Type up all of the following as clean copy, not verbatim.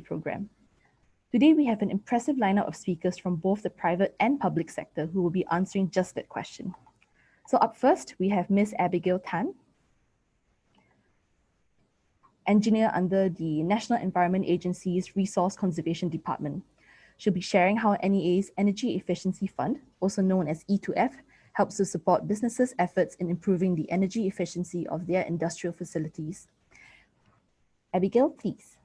program. Today, we have an impressive lineup of speakers from both the private and public sector who will be answering just that question. So up first, we have Ms. Abigail Tan, engineer under the National Environment Agency's Resource Conservation Department. She'll be sharing how NEA's Energy Efficiency Fund, also known as E2F, helps to support businesses' efforts in improving the energy efficiency of their industrial facilities. Abigail, please.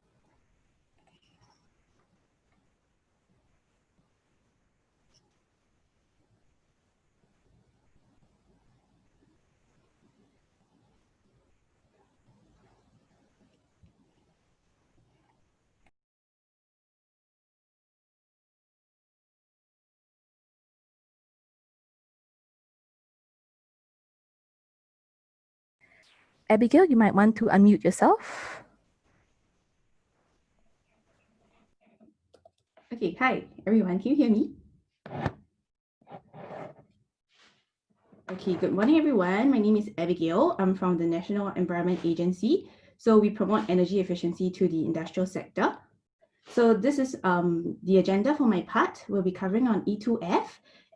Abigail, you might want to unmute yourself. Okay, hi everyone, can you hear me? Okay, good morning everyone. My name is Abigail. I'm from the National Environment Agency. So we promote energy efficiency to the industrial sector. So this is the agenda for my part. We'll be covering on E2F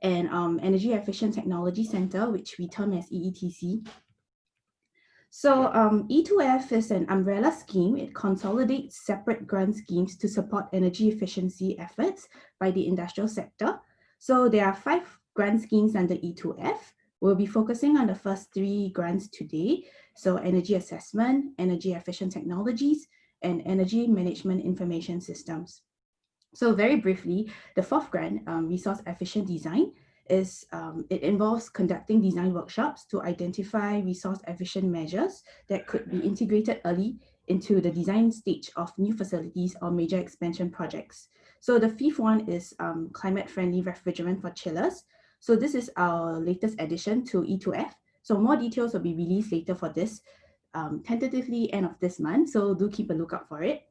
and Energy Efficient Technology Center, which we term as EETC. So E2F is an umbrella scheme. It consolidates separate grant schemes to support energy efficiency efforts by the industrial sector. So there are 5 grant schemes under E2F. We'll be focusing on the first 3 grants today. So energy assessment, energy efficient technologies, and energy management information systems. So very briefly, the 4th grant, resource efficient design, is it involves conducting design workshops to identify resource efficient measures that could be integrated early into the design stage of new facilities or major expansion projects. So the 5th one is climate friendly refrigerant for chillers. So this is our latest addition to E2F. So more details will be released later for this, tentatively end of this month. So do keep a lookout for it.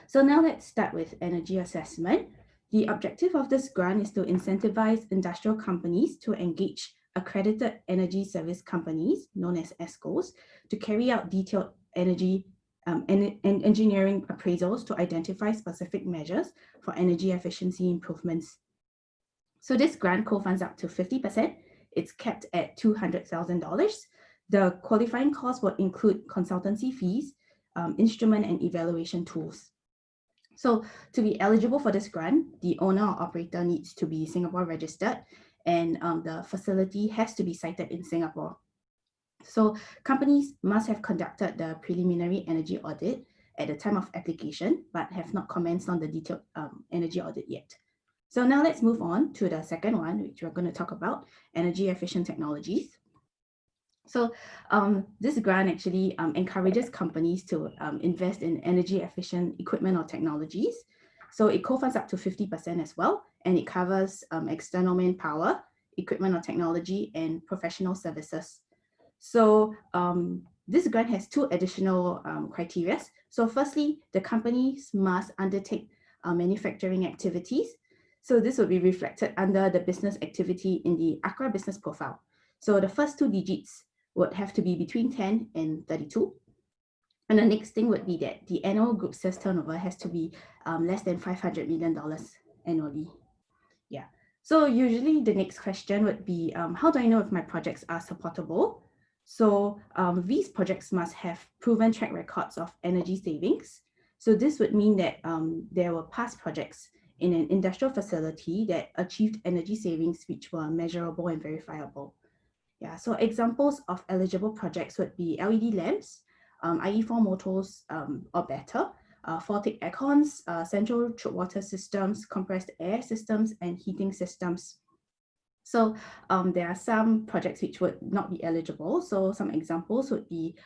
So now let's start with energy assessment. The objective of this grant is to incentivize industrial companies to engage accredited energy service companies, known as ESCOs, to carry out detailed energy and engineering appraisals to identify specific measures for energy efficiency improvements. So this grant co-funds up to 50%. It's capped at $200,000. The qualifying costs will include consultancy fees, instrument and evaluation tools. So to be eligible for this grant, the owner or operator needs to be Singapore registered, and the facility has to be sited in Singapore. So companies must have conducted the preliminary energy audit at the time of application, but have not commenced on the detailed energy audit yet. So now let's move on to the second one, which we're going to talk about, energy efficient technologies. So this grant actually encourages companies to invest in energy efficient equipment or technologies. So it co-funds up to 50% as well, and it covers external manpower, equipment or technology, and professional services. So this grant has 2 additional criteria. So firstly, the companies must undertake manufacturing activities. So this will be reflected under the business activity in the ACRA business profile. So the first 2 digits would have to be between 10 and 32. And the next thing would be that the annual group sales turnover has to be less than $500 million annually. Yeah. So usually the next question would be, how do I know if my projects are supportable? So these projects must have proven track records of energy savings. So this would mean that there were past projects in an industrial facility that achieved energy savings which were measurable and verifiable. Yeah, so examples of eligible projects would be LED lamps, IE4 motors or better, Fortic aircons, central chilled water systems, compressed air systems, and heating systems. So there are some projects which would not be eligible. So some examples would be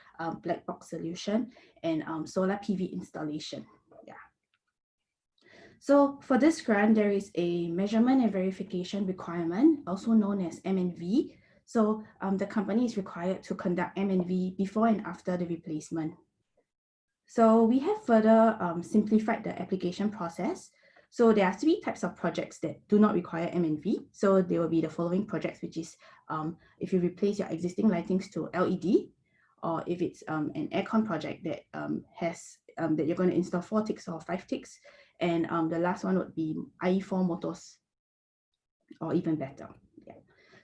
black box solution and solar PV installation. Yeah. So for this grant, there is a measurement and verification requirement, also known as M&V. So the company is required to conduct M&V before and after the replacement. So we have further simplified the application process. So there are 3 types of projects that do not require M&V. So there will be the following projects, which is if you replace your existing lightings to LED, or if it's an aircon project that has that you're going to install 4 ticks or 5 ticks. And the last one would be IE4 motors, or even better. Yeah.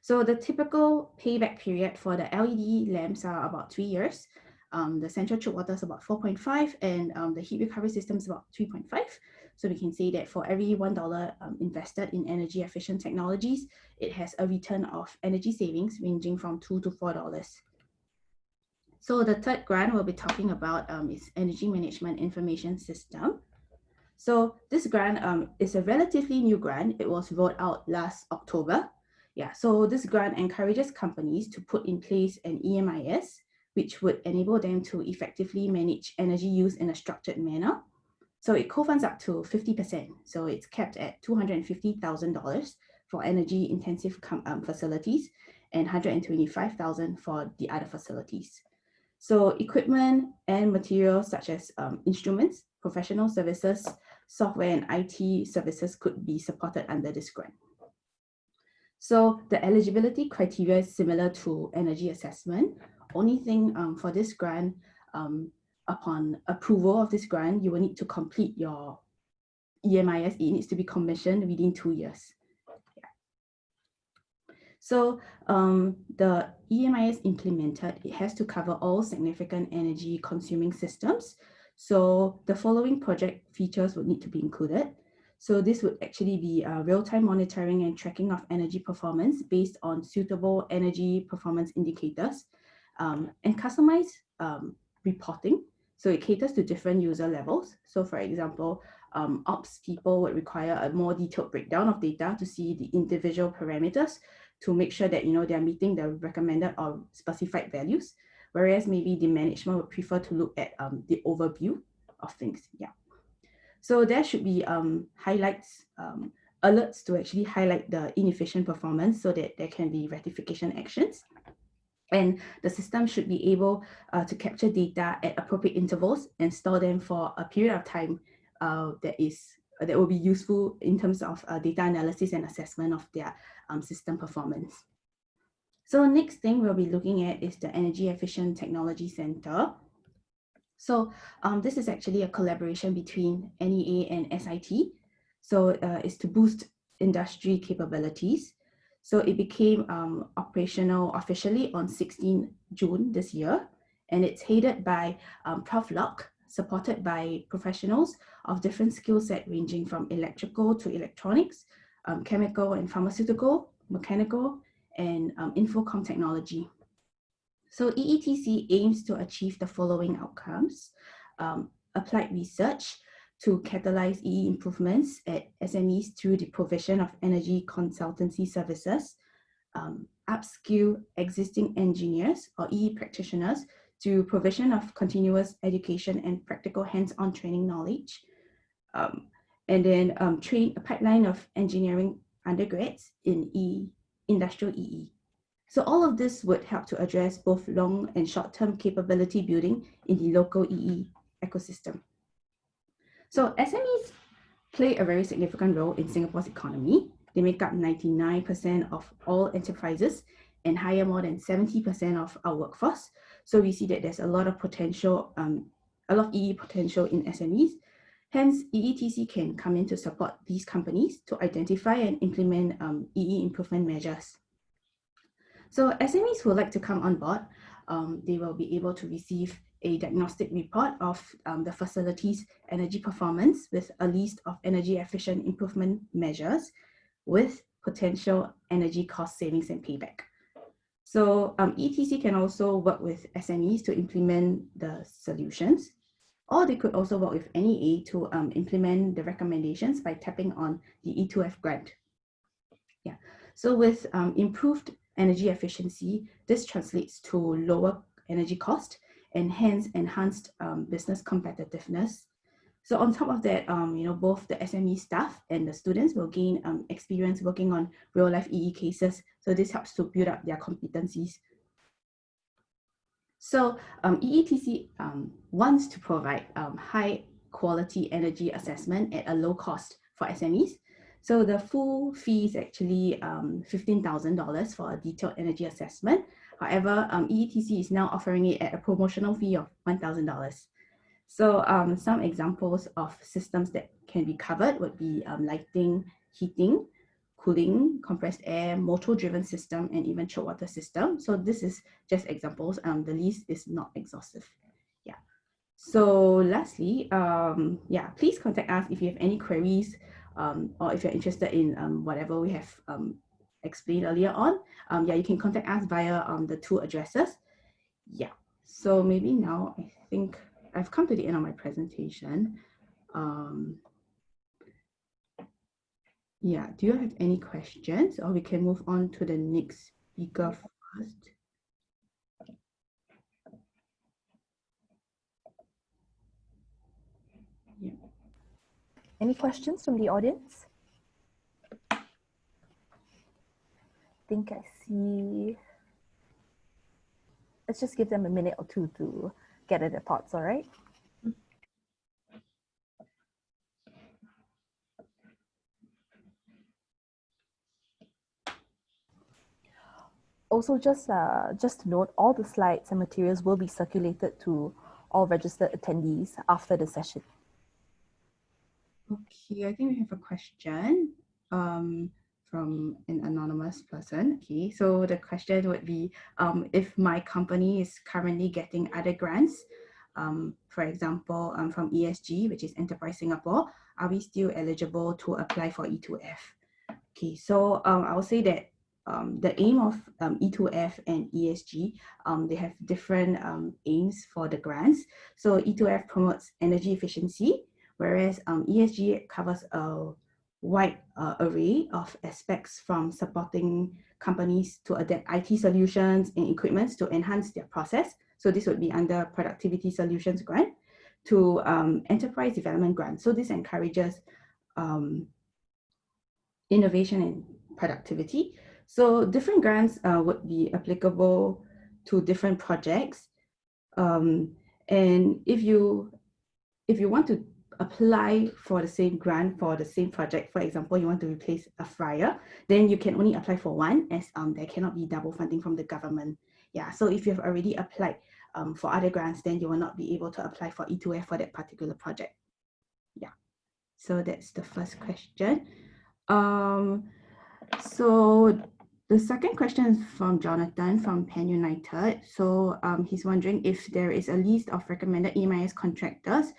So the typical payback period for the LED lamps are about 3 years. The central chilled water is about 4.5, and the heat recovery system is about 3.5. So we can say that for every $1 invested in energy efficient technologies, it has a return of energy savings ranging from $2 to $4. So the third grant we'll be talking about is Energy Management Information System. So this grant is a relatively new grant. It was rolled out last October. Yeah, so this grant encourages companies to put in place an EMIS, which would enable them to effectively manage energy use in a structured manner. So it co-funds up to 50%. So it's capped at $250,000 for energy intensive facilities and $125,000 for the other facilities. So equipment and materials such as instruments, professional services, software and IT services could be supported under this grant. So the eligibility criteria is similar to energy assessment. Only thing for this grant, upon approval of this grant, you will need to complete your EMIS. It needs to be commissioned within 2 years. So the EMIS implemented, it has to cover all significant energy consuming systems. So the following project features would need to be included. So this would actually be real-time monitoring and tracking of energy performance based on suitable energy performance indicators, and customized reporting. So it caters to different user levels. So for example, ops people would require a more detailed breakdown of data to see the individual parameters to make sure that they're meeting the recommended or specified values, whereas maybe the management would prefer to look at the overview of things. Yeah. So there should be highlights, alerts to actually highlight the inefficient performance so that there can be rectification actions. And the system should be able to capture data at appropriate intervals and store them for a period of time that will be useful in terms of data analysis and assessment of their system performance. So next thing we'll be looking at is the Energy Efficient Technology Center. So this is actually a collaboration between NEA and SIT. So it's to boost industry capabilities. So it became operational officially on 16 June this year, and it's headed by Prof. Locke, supported by professionals of different skill set ranging from electrical to electronics, chemical and pharmaceutical, mechanical, and infocom technology. So EETC aims to achieve the following outcomes: applied research to catalyze EE improvements at SMEs through the provision of energy consultancy services, upskill existing engineers or EE practitioners through provision of continuous education and practical hands-on training knowledge, and then train a pipeline of engineering undergrads in industrial EE. So all of this would help to address both long and short-term capability building in the local EE ecosystem. So SMEs play a very significant role in Singapore's economy. They make up 99% of all enterprises and hire more than 70% of our workforce. So we see that there's a lot of potential, a lot of EE potential in SMEs. Hence, EETC can come in to support these companies to identify and implement EE improvement measures. So SMEs who would like to come on board, they will be able to receive a diagnostic report of the facility's energy performance with a list of energy efficient improvement measures with potential energy cost savings and payback. So ETC can also work with SMEs to implement the solutions, or they could also work with NEA to implement the recommendations by tapping on the E2F grant. Yeah. So with improved energy efficiency, this translates to lower energy cost and hence enhanced business competitiveness. So on top of that, both the SME staff and the students will gain experience working on real life EE cases. So this helps to build up their competencies. So EETC wants to provide high quality energy assessment at a low cost for SMEs. So the full fee is actually $15,000 for a detailed energy assessment. However, EETC is now offering it at a promotional fee of $1,000. So some examples of systems that can be covered would be lighting, heating, cooling, compressed air, motor-driven system, and even chilled water system. So this is just examples. The list is not exhaustive. Yeah. So lastly, please contact us if you have any queries or if you're interested in whatever we have explained earlier on. You can contact us via the two addresses. Yeah. So maybe now I think I've come to the end of my presentation. Do you have any questions, or we can move on to the next speaker first? Yeah. Any questions from the audience? I think I see. Let's just give them a minute or two to get at their thoughts, all right? Also, just to note, all the slides and materials will be circulated to all registered attendees after the session. Okay, I think we have a question from an anonymous person. Okay, so the question would be, if my company is currently getting other grants, for example, from ESG, which is Enterprise Singapore, are we still eligible to apply for E2F? Okay, so I will say that the aim of E2F and ESG, they have different aims for the grants. So E2F promotes energy efficiency, whereas ESG covers a wide array of aspects, from supporting companies to adapt IT solutions and equipments to enhance their process. So this would be under Productivity Solutions Grant, to Enterprise Development Grant. So this encourages innovation and productivity. So different grants would be applicable to different projects. And if you want to apply for the same grant for the same project, for example, you want to replace a fryer, then you can only apply for one, as there cannot be double funding from the government. Yeah, so if you've already applied for other grants, then you will not be able to apply for E2F for that particular project. Yeah, so that's the first question. So the second question is from Jonathan from Penn United. So he's wondering if there is a list of recommended EMIS contractors.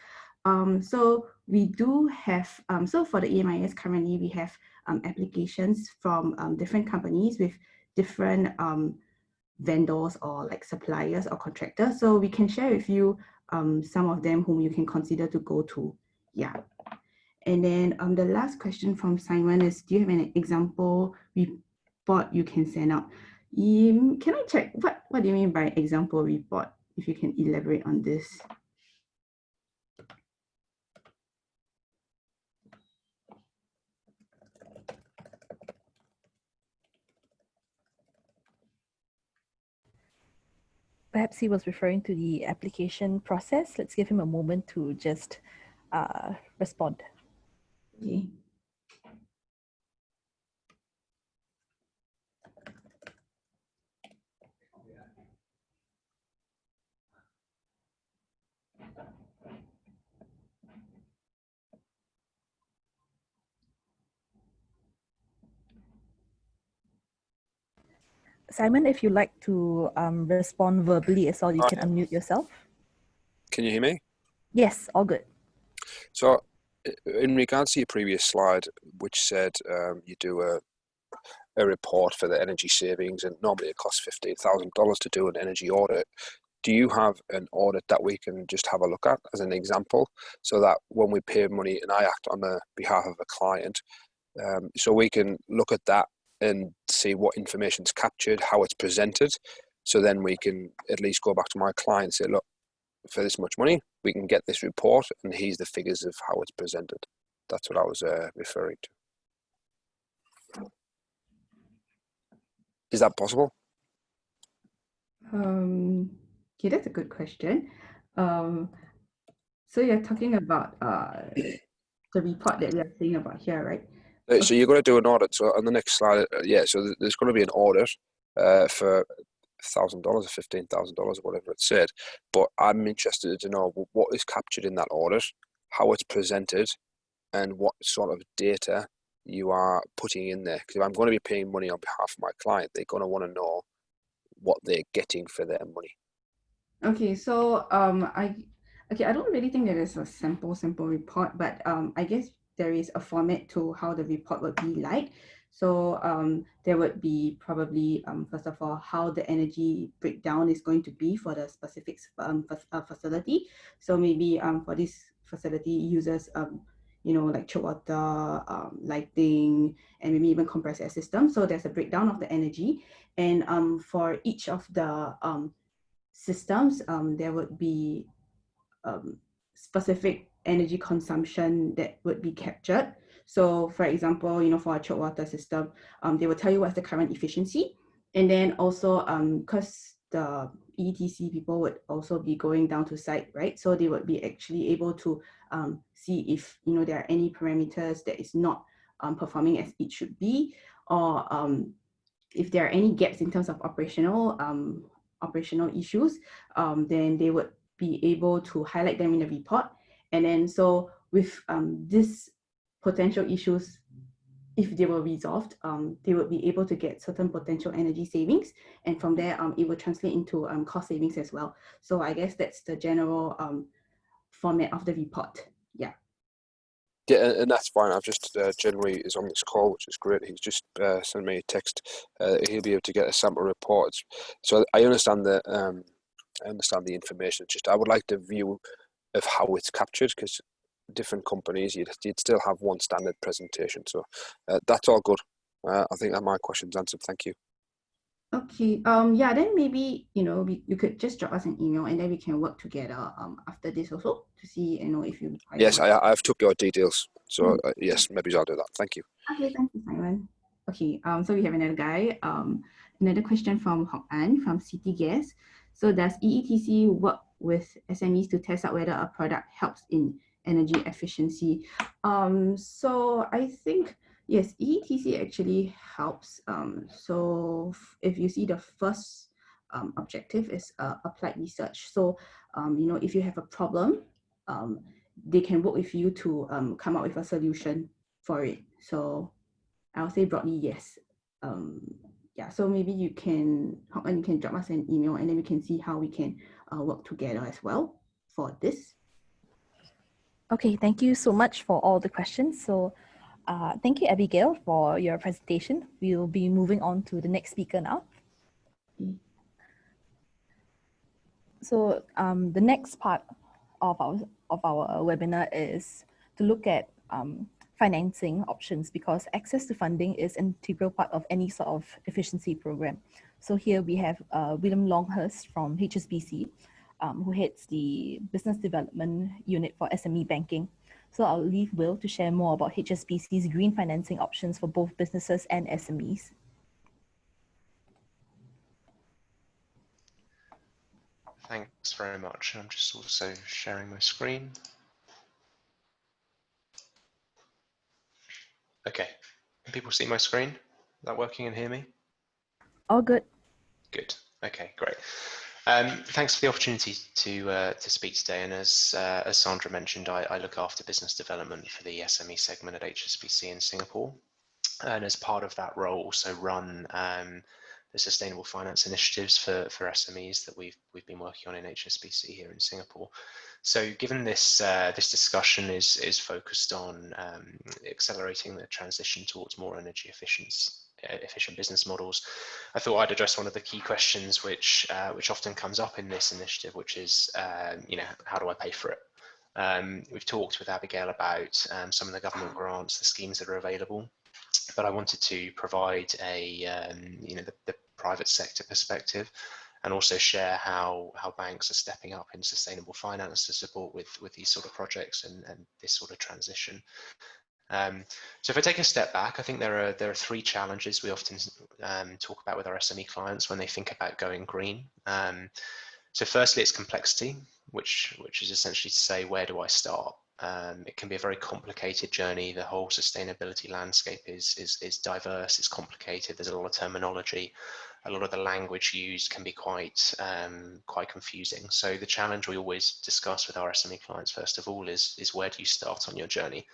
So we do have, so for the EMIS currently we have applications from different companies with different vendors or like suppliers or contractors. So we can share with you some of them whom you can consider to go to. Yeah. And then the last question from Simon is, do you have an example report you can send out? Can I check, what do you mean by example report? If you can elaborate on this. Perhaps he was referring to the application process. Let's give him a moment to just respond. Okay. Simon, if you'd like to respond verbally as well, you can unmute yourself. Can you hear me? Yes, all good. So in regards to your previous slide, which said you do a report for the energy savings, and normally it costs $15,000 to do an energy audit. Do you have an audit that we can just have a look at as an example, so that when we pay money and I act on the behalf of a client, so we can look at that and see what information is captured, how it's presented, so then we can at least go back to my client and say, look, for this much money, we can get this report, and here's the figures of how it's presented. That's what I was referring to. Is that possible? Okay, that's a good question. So you're talking about the report that we are saying about here, right? So you're going to do an audit. So on the next slide, so there's going to be an audit for $1,000 or $15,000 or whatever it said. But I'm interested to know what is captured in that audit, how it's presented, and what sort of data you are putting in there. Because if I'm going to be paying money on behalf of my client, they're going to want to know what they're getting for their money. Okay, so I don't really think that it's a simple report, but I guess there is a format to how the report would be like. So there would be probably first of all how the energy breakdown is going to be for the specific facility. So maybe for this facility uses like chilled water, lighting, and maybe even compressed air system. So there's a breakdown of the energy, and for each of the systems, there would be specific energy consumption that would be captured. So for example, for a chilled water system, they will tell you what's the current efficiency. And then also, because the ETC people would also be going down to site, right? So they would be actually able to see if, there are any parameters that is not performing as it should be, or if there are any gaps in terms of operational issues, then they would be able to highlight them in the report. And then so with these potential issues, if they were resolved, they would be able to get certain potential energy savings. And from there, it will translate into cost savings as well. So I guess that's the general format of the report. Yeah. Yeah, and that's fine. I've just January is on this call, which is great. He's just sent me a text. He'll be able to get a sample report. So I understand the information. It's just I would like the view of how it's captured, because different companies you'd still have one standard presentation. So that's all good. I think that my question's answered. Thank you. Okay. Yeah. Then maybe you could just drop us an email, and then we can work together after this also to see if you. Yes, I've took your details. So yes, maybe I'll do that. Thank you. Okay. Thank you, Simon. Okay. So we have another guy. Another question from Hok An from City Gas. So does EETC work with SMEs to test out whether a product helps in energy efficiency? So I think yes, EETC actually helps. So if you see the first objective is applied research. So if you have a problem, they can work with you to come up with a solution for it. So I'll say broadly yes. Yeah, so maybe you can drop us an email, and then we can see how we can work together as well for this. Okay, thank you so much for all the questions. So thank you, Abigail, for your presentation. We'll be moving on to the next speaker now. So the next part of our webinar is to look at financing options, because access to funding is an integral part of any sort of efficiency program. So here we have William Longhurst from HSBC, who heads the Business Development Unit for SME Banking. So I'll leave Will to share more about HSBC's green financing options for both businesses and SMEs. Thanks very much. I'm just also sharing my screen. Okay, can people see my screen? Is that working and hear me? All good. Good. Okay, great. Thanks for the opportunity to speak today. And as Sandra mentioned, I look after business development for the SME segment at HSBC in Singapore. And as part of that role, also run the sustainable finance initiatives for SMEs that we've been working on in HSBC here in Singapore. So given this this discussion is focused on accelerating the transition towards more energy efficient business models, I thought I'd address one of the key questions which often comes up in this initiative, which is how do I pay for it? We've talked with Abigail about some of the government grants, the schemes that are available, but I wanted to provide a the private sector perspective, and also share how banks are stepping up in sustainable finance to support with these sort of projects and this sort of transition. So if I take a step back, I think there are three challenges we often talk about with our SME clients when they think about going green. So firstly, it's complexity, which is essentially to say, where do I start? It can be a very complicated journey. The whole sustainability landscape is diverse, it's complicated, there's a lot of terminology. a lot of the language used can be quite confusing. So the challenge we always discuss with our SME clients, first of all, is where do you start on your journey?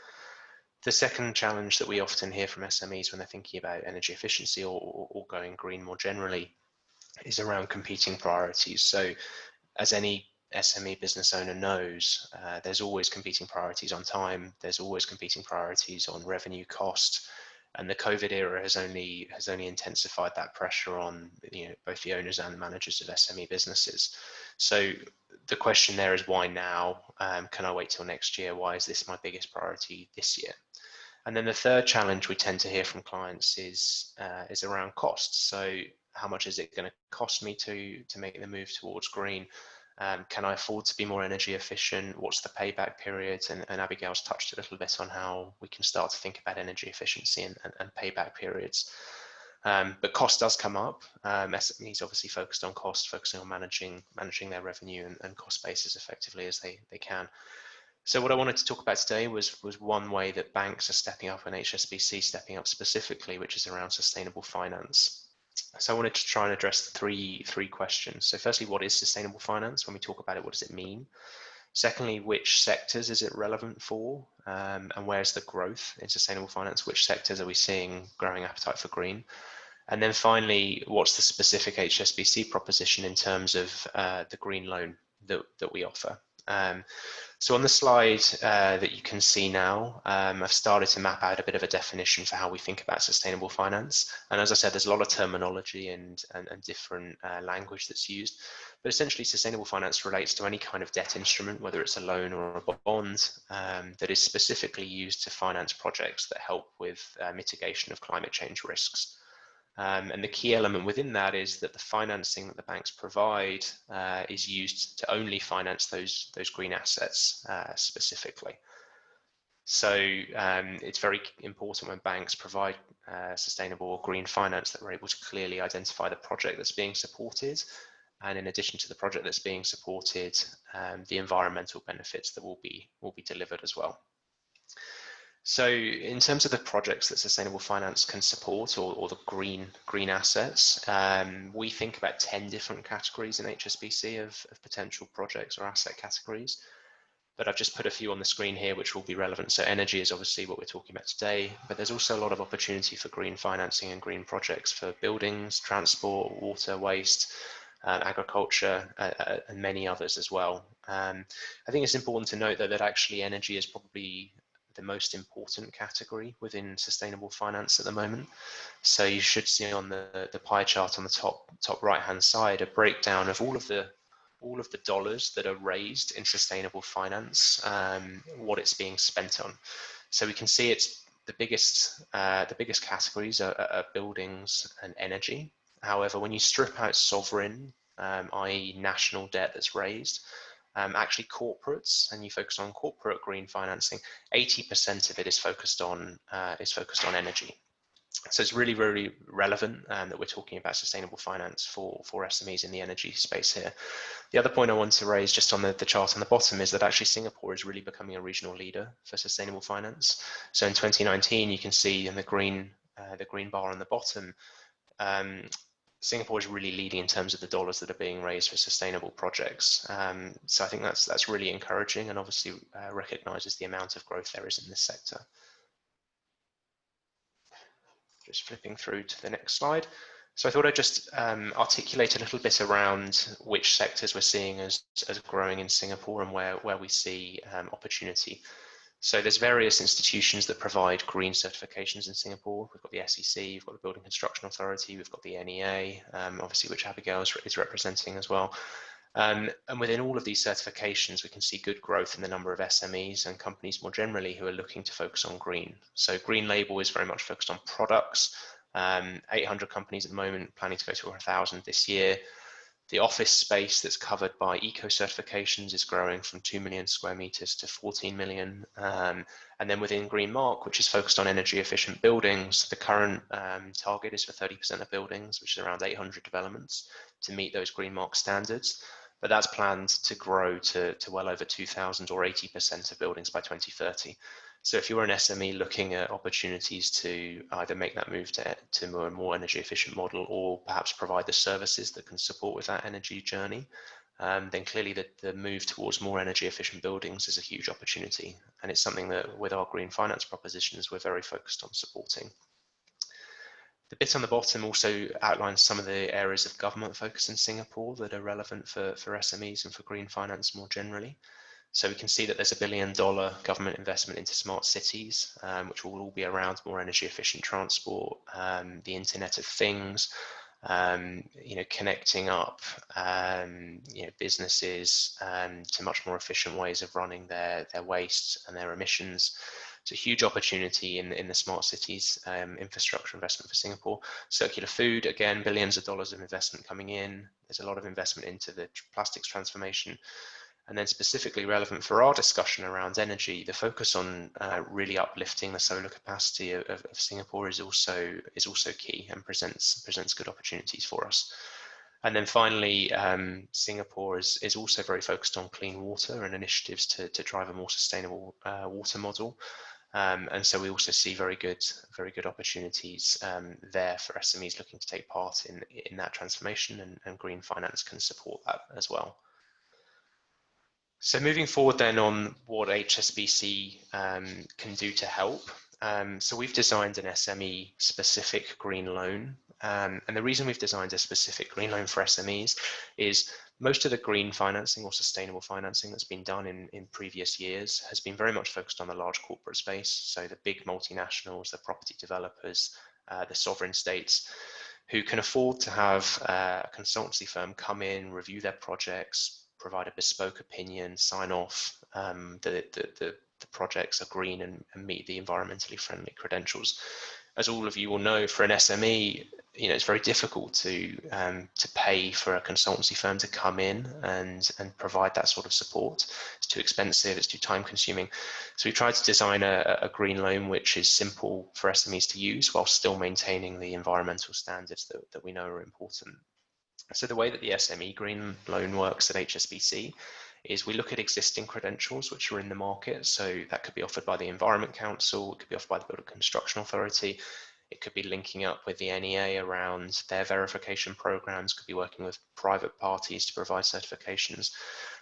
The second challenge that we often hear from SMEs when they're thinking about energy efficiency or going green more generally is around competing priorities. So as any SME business owner knows, there's always competing priorities on time, there's always competing priorities on revenue, cost, and the COVID era has only intensified that pressure on both the owners and managers of SME businesses. So the question there is, why now? Can I wait till next year? Why is this my biggest priority this year? And then the third challenge we tend to hear from clients is around costs. So how much is it going to cost me to make the move towards green? Can I afford to be more energy efficient? What's the payback period? And Abigail's touched a little bit on how we can start to think about energy efficiency and payback periods. But cost does come up. SMEs obviously focused on cost, focusing on managing their revenue and cost base as effectively as they can. So what I wanted to talk about today was one way that banks are stepping up and HSBC stepping up specifically, which is around sustainable finance. So I wanted to try and address three questions. So firstly, what is sustainable finance? When we talk about it, what does it mean? Secondly, which sectors is it relevant for? And where's the growth in sustainable finance? Which sectors are we seeing growing appetite for green? And then finally, what's the specific HSBC proposition in terms of the green loan that we offer? So on the slide that you can see now, I've started to map out a bit of a definition for how we think about sustainable finance. And as I said, there's a lot of terminology and different language that's used. But essentially, sustainable finance relates to any kind of debt instrument, whether it's a loan or a bond, that is specifically used to finance projects that help with mitigation of climate change risks. And the key element within that is that the financing that the banks provide is used to only finance those green assets specifically. So it's very important when banks provide sustainable or green finance that we're able to clearly identify the project that's being supported, and in addition to the project that's being supported, the environmental benefits that will be delivered as well. So in terms of the projects that sustainable finance can support, or the green assets, we think about 10 different categories in HSBC of potential projects or asset categories. But I've just put a few on the screen here which will be relevant. So energy is obviously what we're talking about today, but there's also a lot of opportunity for green financing and green projects for buildings, transport, water, waste, agriculture, and many others as well. I think it's important to note that actually energy is probably the most important category within sustainable finance at the moment. So you should see on the pie chart on the top right hand side a breakdown of all of the dollars that are raised in sustainable finance, what it's being spent on. So we can see it's the biggest categories are buildings and energy. However, when you strip out sovereign, i.e. national debt that's raised, actually corporates, and you focus on corporate green financing, 80% of it is focused on energy. So it's really, really relevant that we're talking about sustainable finance for SMEs in the energy space here. The other point I want to raise just on the chart on the bottom is that actually Singapore is really becoming a regional leader for sustainable finance. So in 2019, you can see in the green bar on the bottom, Singapore is really leading in terms of the dollars that are being raised for sustainable projects. So I think that's really encouraging, and obviously recognises the amount of growth there is in this sector. Just flipping through to the next slide. So I thought I'd just articulate a little bit around which sectors we're seeing as growing in Singapore and where we see opportunity. So there's various institutions that provide green certifications in Singapore. We've got the SEC, we've got the Building Construction Authority, we've got the NEA, obviously which Abigail is representing as well. And within all of these certifications, we can see good growth in the number of SMEs and companies more generally who are looking to focus on green. So Green Label is very much focused on products. 800 companies at the moment, planning to go to 1,000 this year. The office space that's covered by eco certifications is growing from 2 million square meters to 14 million. And then within Green Mark, which is focused on energy efficient buildings, the current target is for 30% of buildings, which is around 800 developments, to meet those Green Mark standards. But that's planned to grow to well over 2,000 or 80% of buildings by 2030. So if you're an SME looking at opportunities to either make that move to a more energy efficient model, or perhaps provide the services that can support with that energy journey, then clearly the move towards more energy efficient buildings is a huge opportunity. And it's something that with our green finance propositions, we're very focused on supporting. The bit on the bottom also outlines some of the areas of government focus in Singapore that are relevant for SMEs and for green finance more generally. So we can see that there's $1 billion government investment into smart cities, which will all be around more energy efficient transport, the Internet of Things, connecting up, businesses to much more efficient ways of running their waste and their emissions. It's a huge opportunity in the smart cities infrastructure investment for Singapore. Circular food, again, billions of dollars of investment coming in. There's a lot of investment into the plastics transformation. And then specifically relevant for our discussion around energy, the focus on really uplifting the solar capacity of Singapore is also key and presents good opportunities for us. And then finally, Singapore is also very focused on clean water and initiatives to drive a more sustainable water model. And so we also see very good opportunities there for SMEs looking to take part in that transformation, and green finance can support that as well. So moving forward then on what HSBC can do to help. So we've designed an SME specific green loan. And the reason we've designed a specific green loan for SMEs is most of the green financing or sustainable financing that's been done in previous years has been very much focused on the large corporate space. So the big multinationals, the property developers, the sovereign states, who can afford to have a consultancy firm come in, review their projects, provide a bespoke opinion, sign off the projects are green and meet the environmentally friendly credentials. As all of you will know, for an SME, it's very difficult to pay for a consultancy firm to come in and provide that sort of support. It's too expensive, it's too time consuming. So we tried to design a green loan which is simple for SMEs to use while still maintaining the environmental standards that we know are important. So the way that the SME green loan works at HSBC is we look at existing credentials which are in the market. So that could be offered by the Environment Council, it could be offered by the Building Construction Authority, it could be linking up with the NEA around their verification programs, could be working with private parties to provide certifications.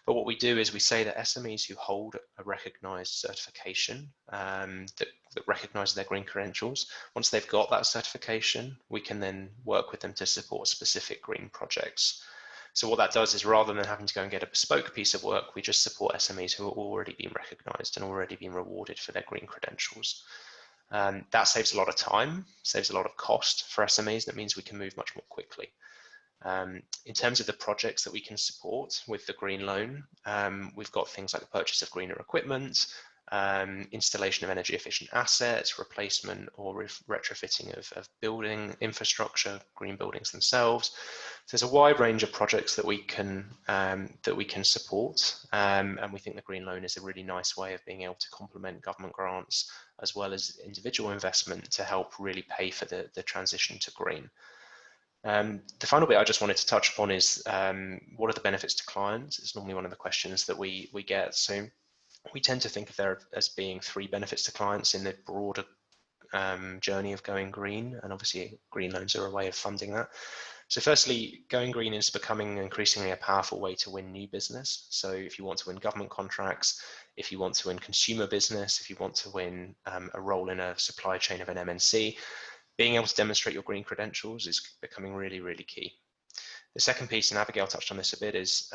But what we do is we say that SMEs who hold a recognised certification that recognise their green credentials, once they've got that certification, we can then work with them to support specific green projects. So what that does is, rather than having to go and get a bespoke piece of work, we just support SMEs who are already being recognised and already being rewarded for their green credentials. That saves a lot of time, saves a lot of cost for SMEs. That means we can move much more quickly. In terms of the projects that we can support with the green loan, we've got things like the purchase of greener equipment, installation of energy efficient assets, replacement or retrofitting of building infrastructure, green buildings themselves. So there's a wide range of projects that we can support, and we think the green loan is a really nice way of being able to complement government grants as well as individual investment to help really pay for the transition to green. The final bit I just wanted to touch upon is what are the benefits to clients? It's normally one of the questions that we get. So we tend to think of there as being 3 benefits to clients in the broader journey of going green, and obviously green loans are a way of funding that. So firstly, going green is becoming increasingly a powerful way to win new business. So if you want to win government contracts, if you want to win consumer business, if you want to win a role in a supply chain of an MNC, being able to demonstrate your green credentials is becoming really, really key. The second piece, and Abigail touched on this a bit, is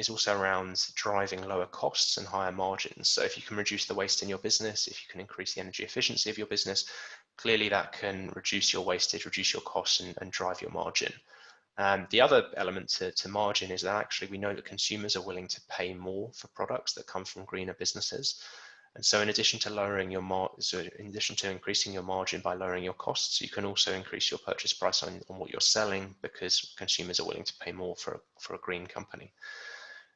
also around driving lower costs and higher margins. So if you can reduce the waste in your business, if you can increase the energy efficiency of your business, clearly that can reduce your wastage, reduce your costs, and drive your margin. The other element to margin is that actually we know that consumers are willing to pay more for products that come from greener businesses. And so in addition to increasing your margin by lowering your costs, you can also increase your purchase price on what you're selling, because consumers are willing to pay more for a green company.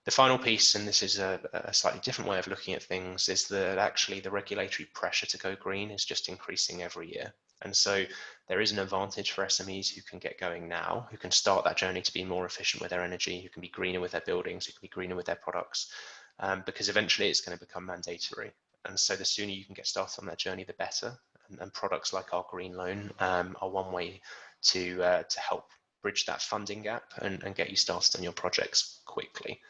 The final piece, and this is a slightly different way of looking at things, is that actually the regulatory pressure to go green is just increasing every year. And so there is an advantage for SMEs who can get going now, who can start that journey to be more efficient with their energy, who can be greener with their buildings, who can be greener with their products, because eventually it's going to become mandatory. And so the sooner you can get started on that journey, the better. And products like our green loan are one way to help bridge that funding gap and get you started on your projects quickly.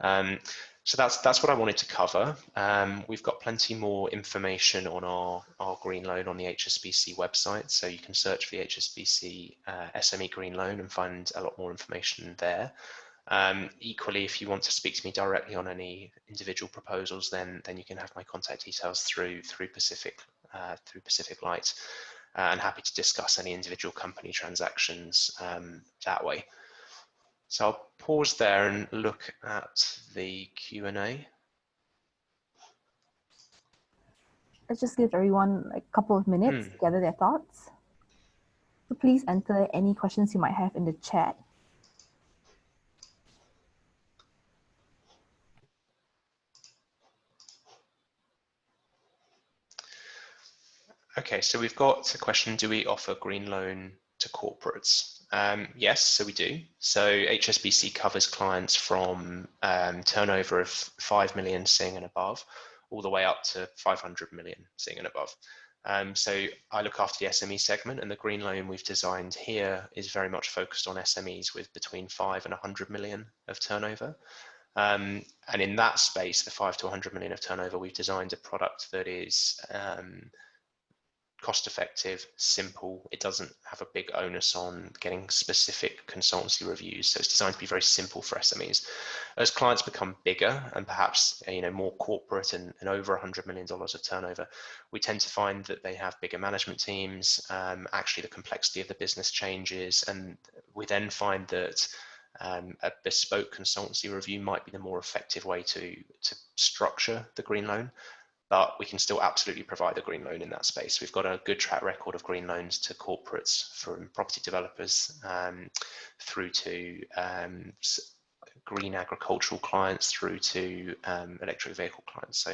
So that's what I wanted to cover. We've got plenty more information on our green loan on the HSBC website, so you can search for the HSBC SME green loan and find a lot more information there. Equally, if you want to speak to me directly on any individual proposals, then you can have my contact details through PacificLight, and happy to discuss any individual company transactions that way. So I'll pause there and look at the Q&A. Let's just give everyone a couple of minutes to gather their thoughts. So please enter any questions you might have in the chat. Okay, so we've got a question, do we offer green loan to corporates? Yes, so we do. So HSBC covers clients from turnover of 5 million Sing and above, all the way up to 500 million Sing and above. So I look after the SME segment, and the green loan we've designed here is very much focused on SMEs with between 5 and 100 million of turnover. And in that space, the 5 to 100 million of turnover, we've designed a product that is cost effective, simple. It doesn't have a big onus on getting specific consultancy reviews. So it's designed to be very simple for SMEs. As clients become bigger and perhaps more corporate and over $100 million of turnover, we tend to find that they have bigger management teams. Actually, the complexity of the business changes, and we then find that a bespoke consultancy review might be the more effective way to structure the green loan. But we can still absolutely provide a green loan in that space. We've got a good track record of green loans to corporates, from property developers through to green agricultural clients, through to electric vehicle clients. So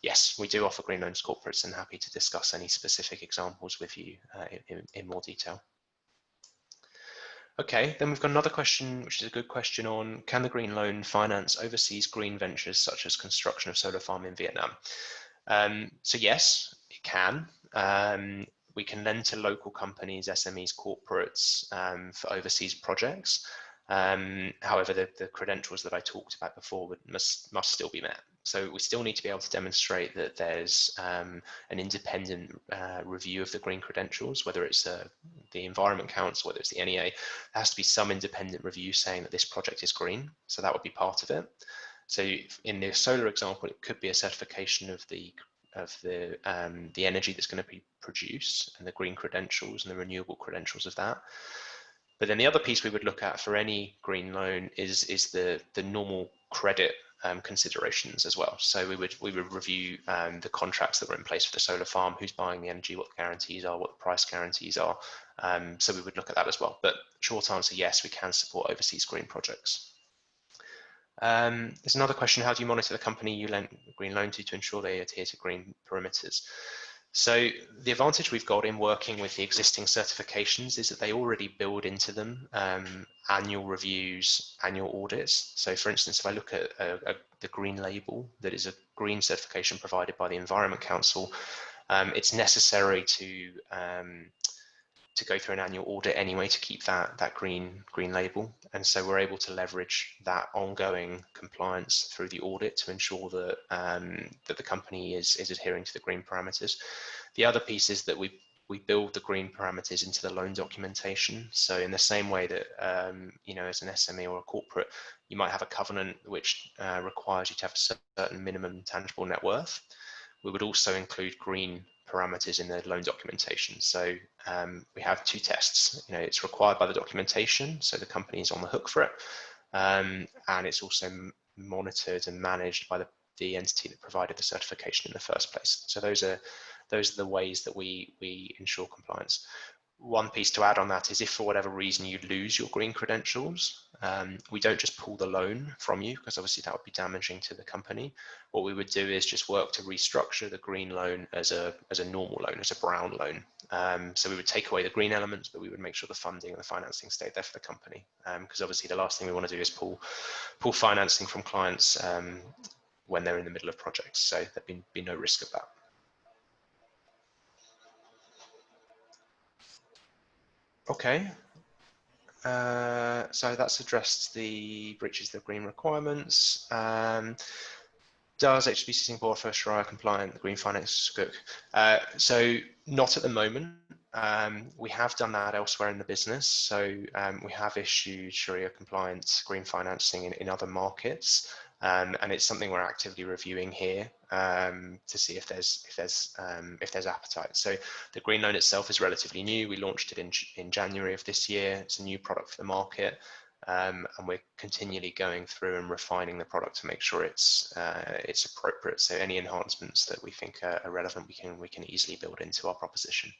yes, we do offer green loans to corporates, and happy to discuss any specific examples with you in more detail. Okay, then we've got another question, which is a good question on, can the green loan finance overseas green ventures such as construction of solar farm in Vietnam? So yes, it can. We can lend to local companies, SMEs, corporates for overseas projects. However, the credentials that I talked about before must still be met. So we still need to be able to demonstrate that there's an independent review of the green credentials, whether it's the Environment Council, whether it's the NEA. There has to be some independent review saying that this project is green. So that would be part of it. So in the solar example, it could be a certification of the energy that's going to be produced, and the green credentials and the renewable credentials of that. But then the other piece we would look at for any green loan is the normal credit considerations as well. So we would review the contracts that were in place for the solar farm, who's buying the energy, what the guarantees are, what the price guarantees are. So we would look at that as well. But short answer, yes, we can support overseas green projects. There's another question, how do you monitor the company you lend green loan to ensure they adhere to green perimeters? So the advantage we've got in working with the existing certifications is that they already build into them annual reviews, annual audits. So for instance, if I look at the green label, that is a green certification provided by the Environment Council, it's necessary to go through an annual audit anyway to keep that green label. And so we're able to leverage that ongoing compliance through the audit to ensure that that the company is adhering to the green parameters. The other piece is that we build the green parameters into the loan documentation. So in the same way that as an SME or a corporate, you might have a covenant which requires you to have a certain minimum tangible net worth, we would also include green parameters in the loan documentation. So we have two tests. It's required by the documentation, so the company is on the hook for it, and it's also monitored and managed by the entity that provided the certification in the first place. So those are the ways that we ensure compliance. One piece to add on that is if for whatever reason you lose your green credentials, we don't just pull the loan from you, because obviously that would be damaging to the company. What we would do is just work to restructure the green loan as a normal loan, as a brown loan. So we would take away the green elements, but we would make sure the funding and the financing stayed there for the company. Because obviously the last thing we want to do is pull financing from clients when they're in the middle of projects. So there'd be no risk of that. Okay. So that's addressed the breaches of the green requirements. Does HSBC Singapore offer Sharia compliant green finance book? So not at the moment. We have done that elsewhere in the business. So we have issued Sharia compliant green financing in other markets. And it's something we're actively reviewing here to see if there's appetite. So the green loan itself is relatively new. We launched it in January of this year. It's a new product for the market, and we're continually going through and refining the product to make sure it's appropriate. So any enhancements that we think are relevant, we can easily build into our proposition.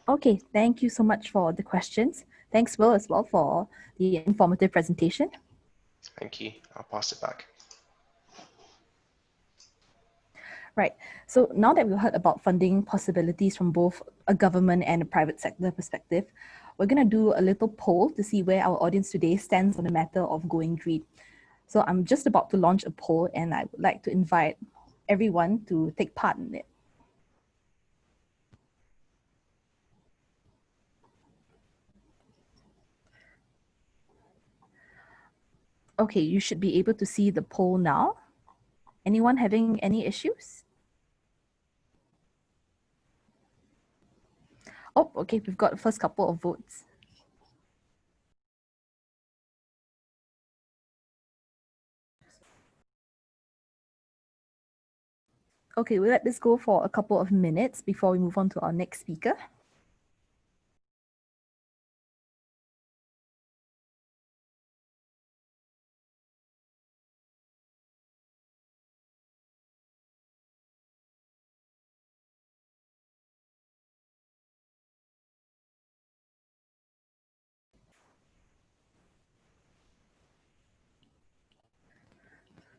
Okay, thank you so much for the questions. Thanks, Will, as well, for the informative presentation. Thank you. I'll pass it back. Right. So now that we've heard about funding possibilities from both a government and a private sector perspective, we're going to do a little poll to see where our audience today stands on the matter of going green. So I'm just about to launch a poll, and I would like to invite everyone to take part in it. Okay, you should be able to see the poll now. Anyone having any issues? Oh, okay, we've got the first couple of votes. Okay, we'll let this go for a couple of minutes before we move on to our next speaker.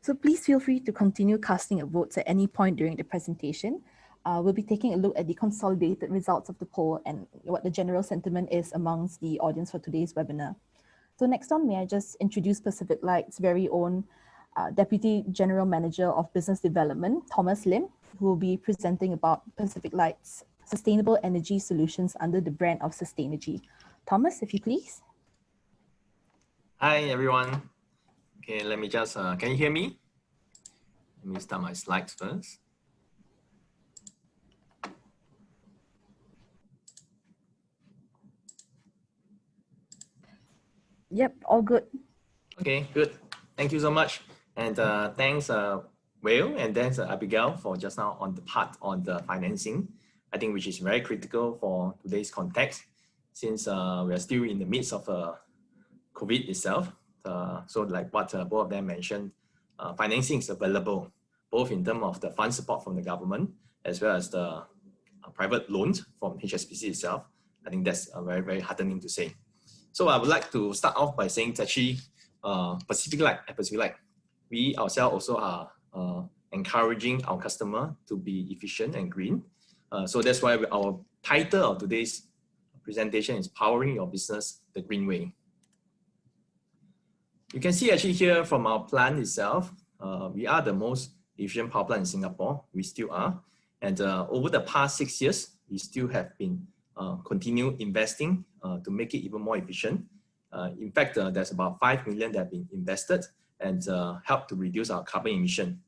So please feel free to continue casting your votes at any point during the presentation. We'll be taking a look at the consolidated results of the poll and what the general sentiment is amongst the audience for today's webinar. So next on, may I just introduce PacificLight's very own Deputy General Manager of Business Development, Thomas Lim, who will be presenting about PacificLight's sustainable energy solutions under the brand of Sustainergy. Thomas, if you please. Hi, everyone. Okay, let me just, can you hear me? Let me start my slides first. Yep, all good. Okay, good. Thank you so much. And thanks, Will, and thanks, Abigail, for just now on the part on the financing, I think which is very critical for today's context, since we are still in the midst of COVID itself. So like what both of them mentioned, financing is available, both in terms of the fund support from the government, as well as the private loans from HSBC itself. I think that's very, very heartening to say. So I would like to start off by saying it's actually PacificLight, we ourselves also are encouraging our customer to be efficient and green. So that's why our title of today's presentation is Powering Your Business the Green Way. You can see actually here from our plant itself, we are the most efficient power plant in Singapore. We still are. And over the past 6 years, we still have been continue investing to make it even more efficient. In fact, there's about 5 million that have been invested and help to reduce our carbon emission.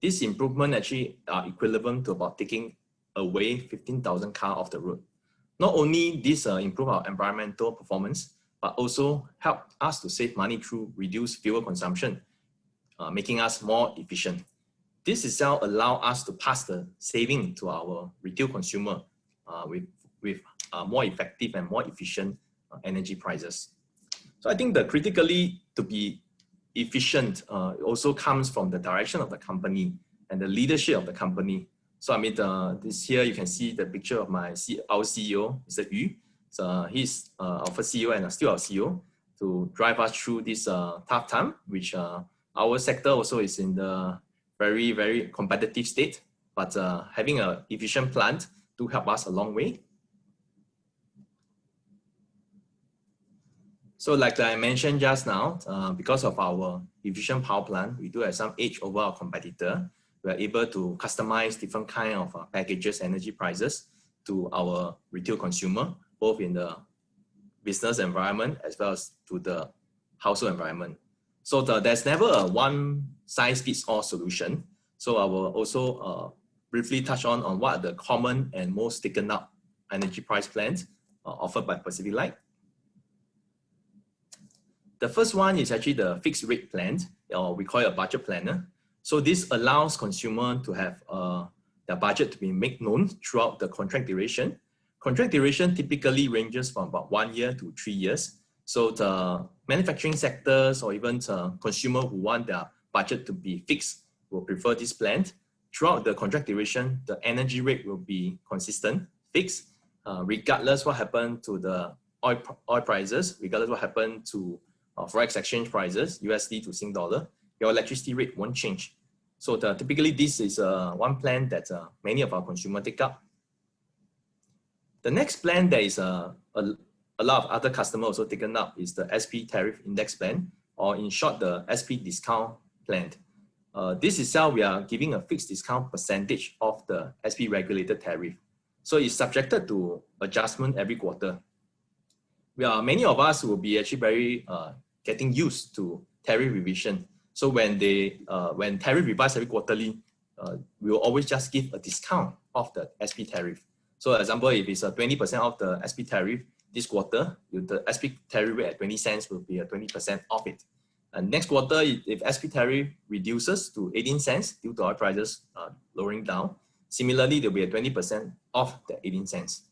This improvement actually are equivalent to about taking away 15,000 cars off the road. Not only this improve our environmental performance, but also help us to save money through reduced fuel consumption, making us more efficient. This itself allow us to pass the saving to our retail consumer with more effective and more efficient energy prices. So I think that critically to be efficient also comes from the direction of the company and the leadership of the company. So I mean, this here you can see the picture of our CEO, Mr. Yu. So he's our first CEO and still our CEO to drive us through this tough time, which our sector also is in the very, very competitive state, but having an efficient plant to help us a long way. So like I mentioned just now, because of our efficient power plant, we do have some edge over our competitor. We are able to customize different kind of packages, energy prices to our retail consumer, both in the business environment as well as to the household environment. So there's never a one size fits all solution. So I will also briefly touch on what are the common and most taken up energy price plans offered by PacificLight. The first one is actually the fixed rate plan, or we call it a budget planner. So this allows consumer to have their budget to be made known throughout the contract duration. Contract duration typically ranges from about 1 year to 3 years. So the manufacturing sectors or even the consumer who want their budget to be fixed will prefer this plan. Throughout the contract duration, the energy rate will be consistent, fixed, regardless what happened to the oil prices, regardless what happened to forex exchange prices, USD to Sing dollar, your electricity rate won't change. So typically this is one plan that many of our consumers take up. The next plan that is a lot of other customers also taken up is the SP tariff index plan, or in short, the SP discount plan. This itself, we are giving a fixed discount percentage of the SP regulated tariff. So it's subjected to adjustment every quarter. Many of us will be actually very getting used to tariff revision. So when tariff revised every quarterly, we will always just give a discount of the SP tariff. So for example, if it's a 20% of the SP tariff this quarter, the SP tariff rate at 20 cents will be a 20% off it. And next quarter, if SP tariff reduces to 18 cents due to oil prices lowering down, similarly, there will be a 20% off the 18 cents.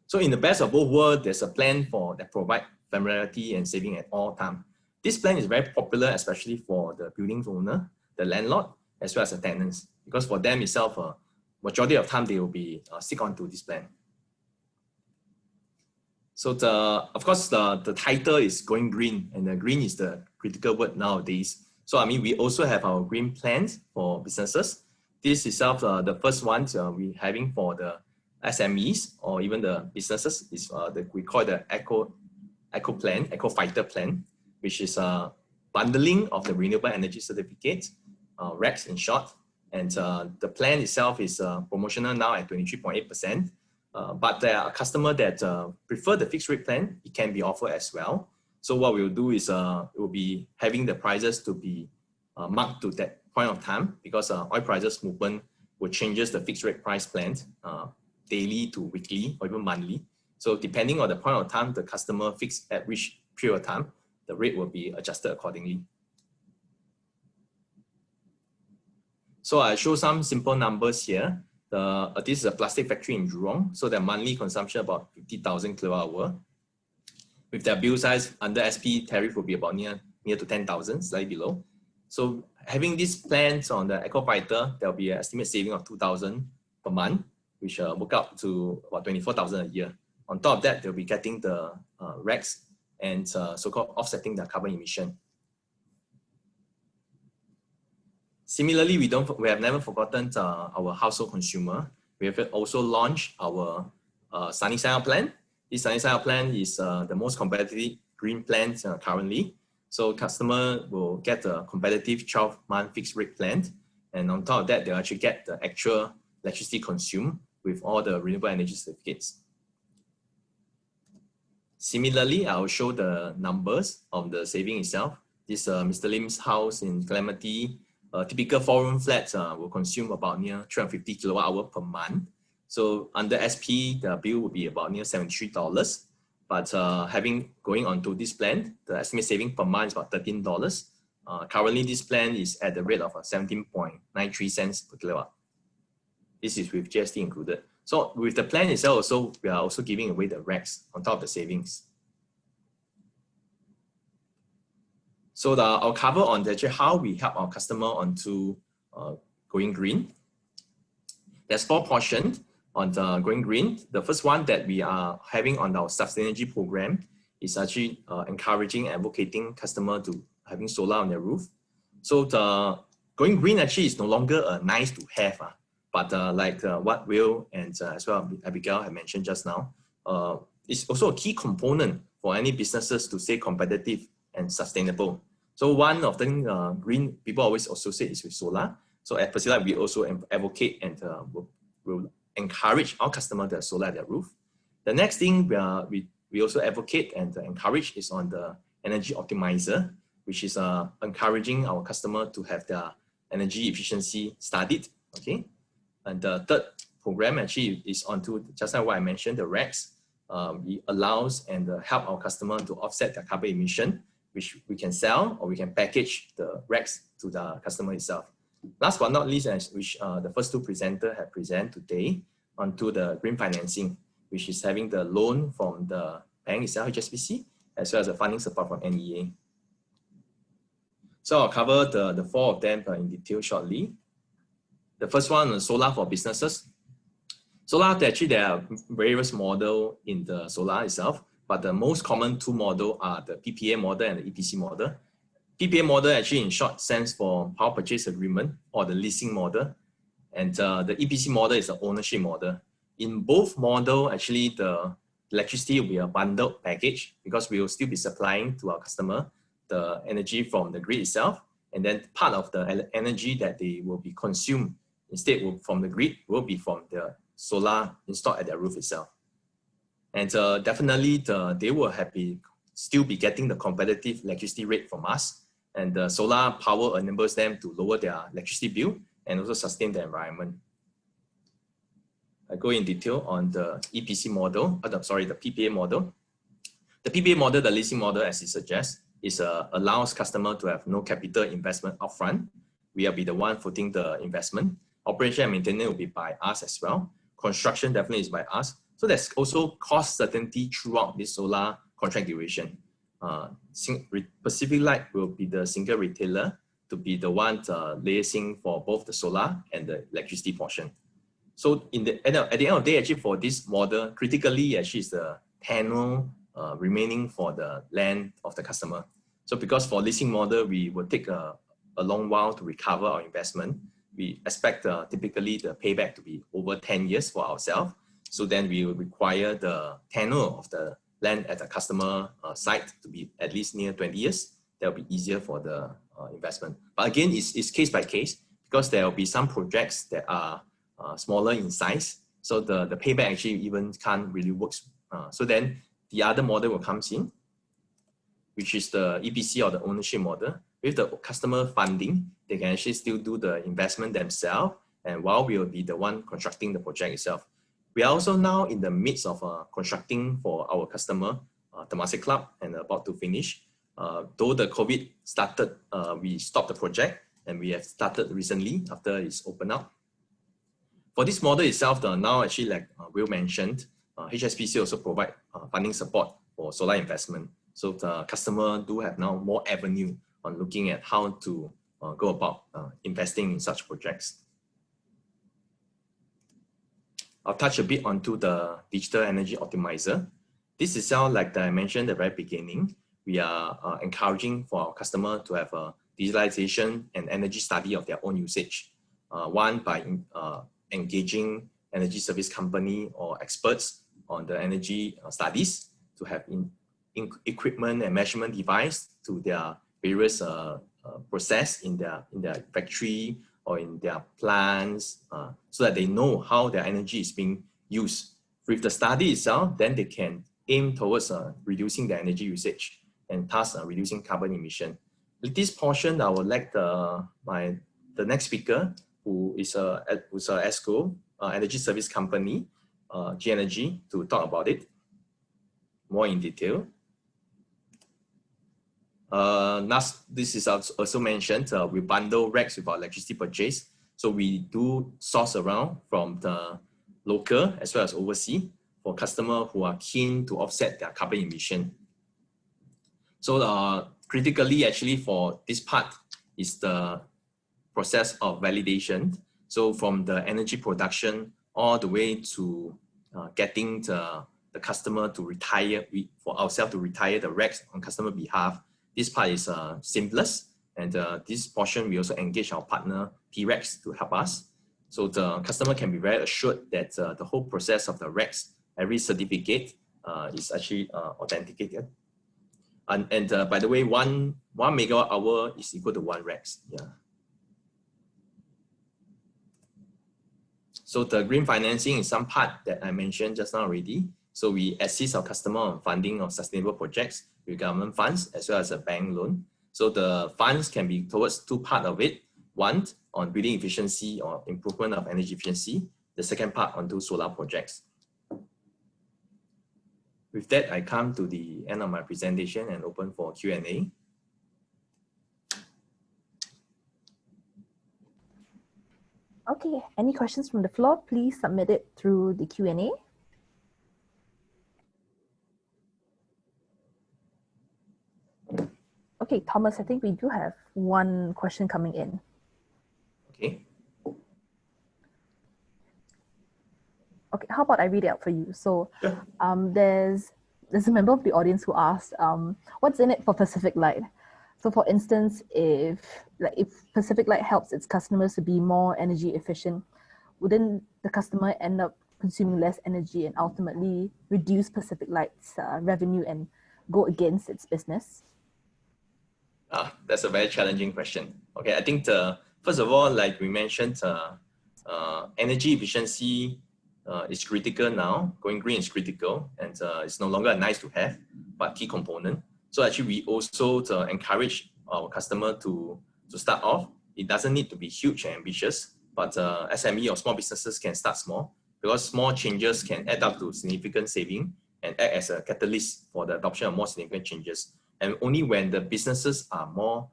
So in the best of both worlds, there's a plan that provide familiarity and saving at all times. This plan is very popular, especially for the building owner, the landlord, as well as the tenants, because for them itself, majority of time they will be stick on to this plan. So of course, the title is going green, and the green is the critical word nowadays. So I mean, we also have our green plans for businesses. This itself, the first one we're having for the SMEs or even the businesses is we call the Eco Fighter plan, which is a bundling of the renewable energy certificates, RECs in short. And the plan itself is promotional now at 23.8%. But there are customers that prefer the fixed rate plan. It can be offered as well. So what we'll do is we'll be having the prices to be marked to that point of time, because oil prices movement will changes the fixed rate price plan daily to weekly or even monthly. So depending on the point of time the customer fixed at which period of time, the rate will be adjusted accordingly. So I show some simple numbers here. This is a plastic factory in Jurong, so their monthly consumption about 50,000 kWh. With their bill size under SP tariff will be about near to 10,000, slightly below. So having these plans on the Eco Fighter, there will be an estimate saving of 2,000 per month, which work out to about 24,000 a year. On top of that, they'll be getting the RECs and so-called offsetting the carbon emission. Similarly, we have never forgotten our household consumer. We have also launched our Sunny Side Up plan. This Sunny Side Up plan is the most competitive green plan currently. So customer will get a competitive 12-month fixed rate plan. And on top of that, they'll actually get the actual electricity consumed with all the renewable energy certificates. Similarly, I will show the numbers of the saving itself. This Mr. Lim's house in Clementi, typical 4-room flats will consume about near 350 kWh per month. So under SP, the bill will be about near $73. But going on to this plan, the estimate saving per month is about $13. Currently, this plan is at the rate of 17.93 cents per kilowatt. This is with GST included. So with the plan itself, also we are also giving away the RECs on top of the savings. So I'll cover on actually how we help our customer onto going green. There's 4 portions on the going green. The first one that we are having on our Sustainergy program is actually encouraging and advocating customer to having solar on their roof. So the going green actually is no longer a nice to have, but like what Will and as well Abigail have mentioned just now, it's also a key component for any businesses to stay competitive and sustainable. So one of the green people always associate is with solar. So at PacificLight, we also advocate and will encourage our customer to have solar at their roof. The next thing we also advocate and encourage is on the energy optimizer, which is encouraging our customer to have their energy efficiency studied. Okay, and the third program actually is onto just like what I mentioned, the RECs. It allows and help our customer to offset their carbon emission, which we can sell or we can package the RECs to the customer itself. Last but not least, which the first two presenters have presented today, onto the green financing, which is having the loan from the bank itself, HSBC, as well as the funding support from NEA. So I'll cover the four of them in detail shortly. The first one is solar for businesses. Solar, actually there are various models in the solar itself, but the most common two models are the PPA model and the EPC model. PPA model actually in short stands for power purchase agreement or the leasing model. And the EPC model is the ownership model. In both models, actually the electricity will be a bundled package because we will still be supplying to our customer the energy from the grid itself. And then part of the energy that they will be consumed instead from the grid will be from the solar installed at their roof itself. And definitely they will still be getting the competitive electricity rate from us. And the solar power enables them to lower their electricity bill and also sustain the environment. I go in detail on the EPC model, the PPA model. The PPA model, the leasing model, as it suggests, allows customer to have no capital investment upfront. We will be the one footing the investment. Operation and maintenance will be by us as well. Construction definitely is by us. So there's also cost certainty throughout this solar contract duration. PacificLight will be the single retailer to be the one liaising for both the solar and the electricity portion. So at the end of the day, actually for this model, critically actually is the tenure remaining for the land of the customer. So because for leasing model, we will take a long while to recover our investment. We expect typically the payback to be over 10 years for ourselves. So then we will require the tenure of the land at the customer site to be at least near 20 years. That will be easier for the investment. But again, it's case by case because there will be some projects that are smaller in size. So the payback actually even can't really work. So then the other model will come in, which is the EPC or the ownership model. With the customer funding, they can actually still do the investment themselves, and while we will be the one constructing the project itself. We are also now in the midst of constructing for our customer, Temasek Club, and about to finish. Though the COVID started, we stopped the project, and we have started recently after it's opened up. For this model itself, now actually like Will mentioned, HSBC also provide funding support for solar investment. So the customer do have now more avenue on looking at how to go about investing in such projects. I'll touch a bit onto the digital energy optimizer. This is like I mentioned at the very beginning, we are encouraging for our customer to have a digitalization and energy study of their own usage. One, by engaging energy service company or experts on the energy studies to have equipment and measurement device to their various process in their factory or in their plants, so that they know how their energy is being used. With the study itself, then they can aim towards reducing their energy usage and thus reducing carbon emission. With this portion, I would like the next speaker, who's a ESCO, energy service company, G-Energy, to talk about it more in detail. This is also mentioned, we bundle RECs with our electricity purchase. So we do source around from the local as well as overseas for customers who are keen to offset their carbon emission. So critically actually for this part is the process of validation. So from the energy production all the way to getting the customer to retire, for ourselves to retire the RECs on customer behalf. This part is simplest, and this portion we also engage our partner T-RECs to help us. So the customer can be very assured that the whole process of the RECs, every certificate is actually authenticated. And by the way, one megawatt hour is equal to 1 RECs. Yeah. So the green financing is some part that I mentioned just now already. So we assist our customer on funding of sustainable projects with government funds as well as a bank loan. So the funds can be towards 2 parts of it. One on building efficiency or improvement of energy efficiency. The second part onto solar projects. With that, I come to the end of my presentation and open for Q&A. Okay, any questions from the floor? Please submit it through the Q&A. Okay, Thomas, I think we do have one question coming in. Okay. Okay, how about I read it out for you? So there's a member of the audience who asked, what's in it for PacificLight? So for instance, if PacificLight helps its customers to be more energy efficient, wouldn't the customer end up consuming less energy and ultimately reduce PacificLight's revenue and go against its business? That's a very challenging question. Okay, I think first of all, like we mentioned, energy efficiency is critical now. Going green is critical, and it's no longer a nice to have, but key component. So actually, we also encourage our customer to start off. It doesn't need to be huge and ambitious, but SME or small businesses can start small because small changes can add up to significant saving and act as a catalyst for the adoption of more significant changes. And only when the businesses are more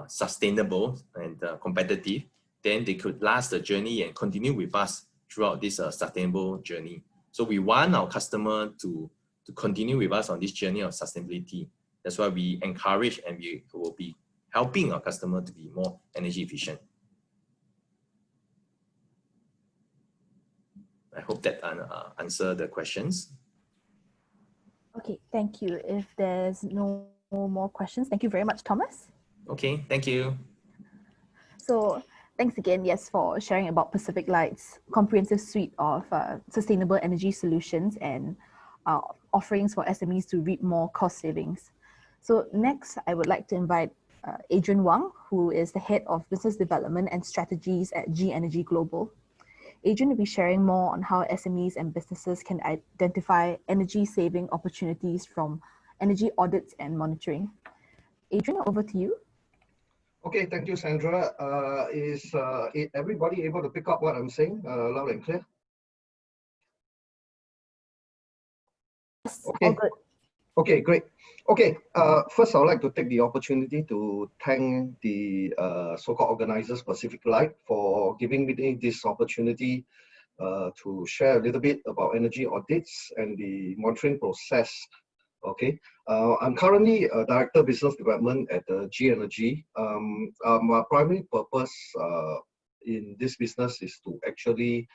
sustainable and competitive, then they could last the journey and continue with us throughout this sustainable journey. So we want our customer to continue with us on this journey of sustainability. That's why we encourage and we will be helping our customer to be more energy efficient. I hope that answer the questions. Okay, thank you. If there's no more questions, thank you very much, Thomas. Okay, thank you. So thanks again, yes, for sharing about PacificLight's comprehensive suite of sustainable energy solutions and offerings for SMEs to reap more cost savings. So next, I would like to invite Adrian Wang, who is the Head of Business Development and Strategies at G-Energy Global. Adrian will be sharing more on how SMEs and businesses can identify energy saving opportunities from energy audits and monitoring. Adrian, over to you. Okay, thank you, Sandra. Is everybody able to pick up what I'm saying loud and clear? Yes, okay. All good. Okay, great. Okay, first I would like to take the opportunity to thank the so-called organizers, PacificLight, for giving me this opportunity to share a little bit about energy audits and the monitoring process. Okay, I'm currently a Director of Business Development at G-Energy. My primary purpose in this business is to actually,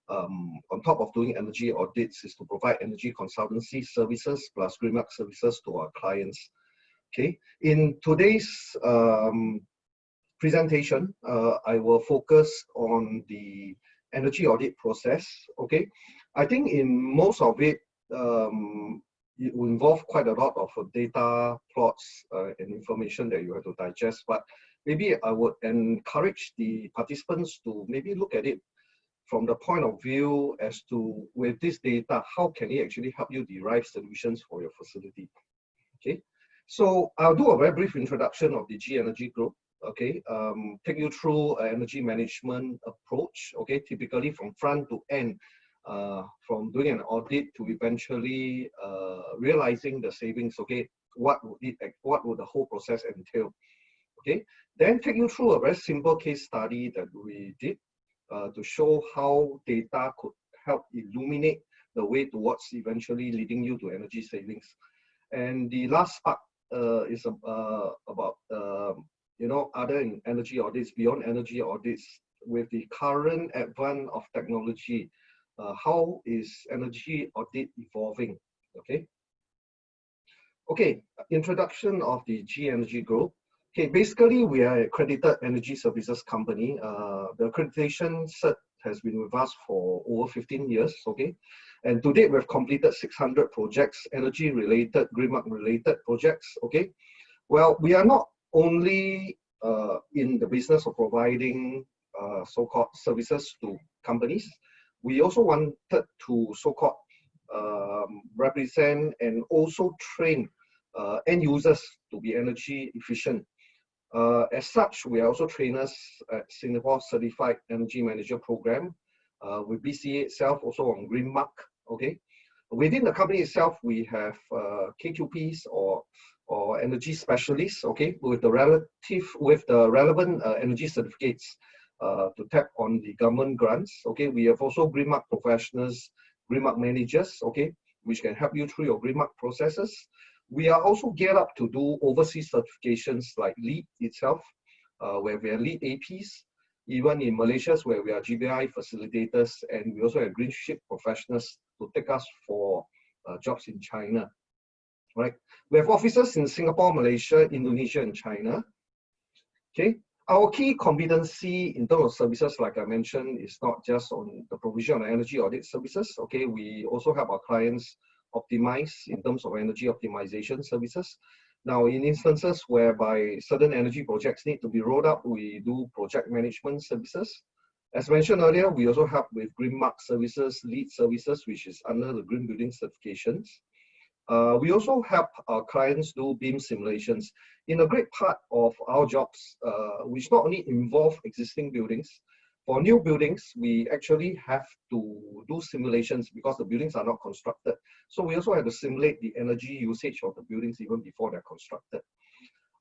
on top of doing energy audits, is to provide energy consultancy services plus green mark services to our clients. Okay, in today's presentation, I will focus on the energy audit process. Okay, I think in most of it, it will involve quite a lot of data, plots, and information that you have to digest. But maybe I would encourage the participants to maybe look at it from the point of view as to, with this data, how can it actually help you derive solutions for your facility? Okay, so I'll do a very brief introduction of the G-Energy Group. Okay, take you through an energy management approach. Okay, typically from front to end. From doing an audit to eventually realizing the savings. Okay, what would the whole process entail? Okay, then take you through a very simple case study that we did to show how data could help illuminate the way towards eventually leading you to energy savings. And the last part is about other energy audits, beyond energy audits. With the current advance of technology, how is energy audit evolving? Okay, introduction of the G-Energy Group. Okay, basically we are an accredited energy services company. The accreditation cert has been with us for over 15 years, okay? And to date, we've completed 600 projects, energy-related, green mark-related projects, okay? Well, we are not only in the business of providing so-called services to companies. We also wanted to so-called represent and also train end users to be energy efficient. As such, we are also trainers at Singapore Certified Energy Manager Program with BCA itself, also on Green Mark. Okay, within the company itself, we have KQPs or energy specialists. Okay, with the relevant energy certificates to tap on the government grants. Okay, we have also Green Mark professionals, Green Mark managers. Okay, which can help you through your Green Mark processes. We are also geared up to do overseas certifications like LEED itself, where we are LEED APs, even in Malaysia, where we are GBI facilitators, and we also have green ship professionals to take us for jobs in China. Right? We have offices in Singapore, Malaysia, Indonesia, and China. Okay. Our key competency in terms of services, like I mentioned, is not just on the provision of energy audit services. Okay, we also help our clients optimize in terms of energy optimization services. Now, in instances whereby certain energy projects need to be rolled up, we do project management services. As mentioned earlier, we also help with Green Mark services, LEED services, which is under the Green Building certifications. We also help our clients do BIM simulations. In a great part of our jobs, which not only involve existing buildings, for new buildings, we actually have to do simulations because the buildings are not constructed. So we also have to simulate the energy usage of the buildings even before they're constructed.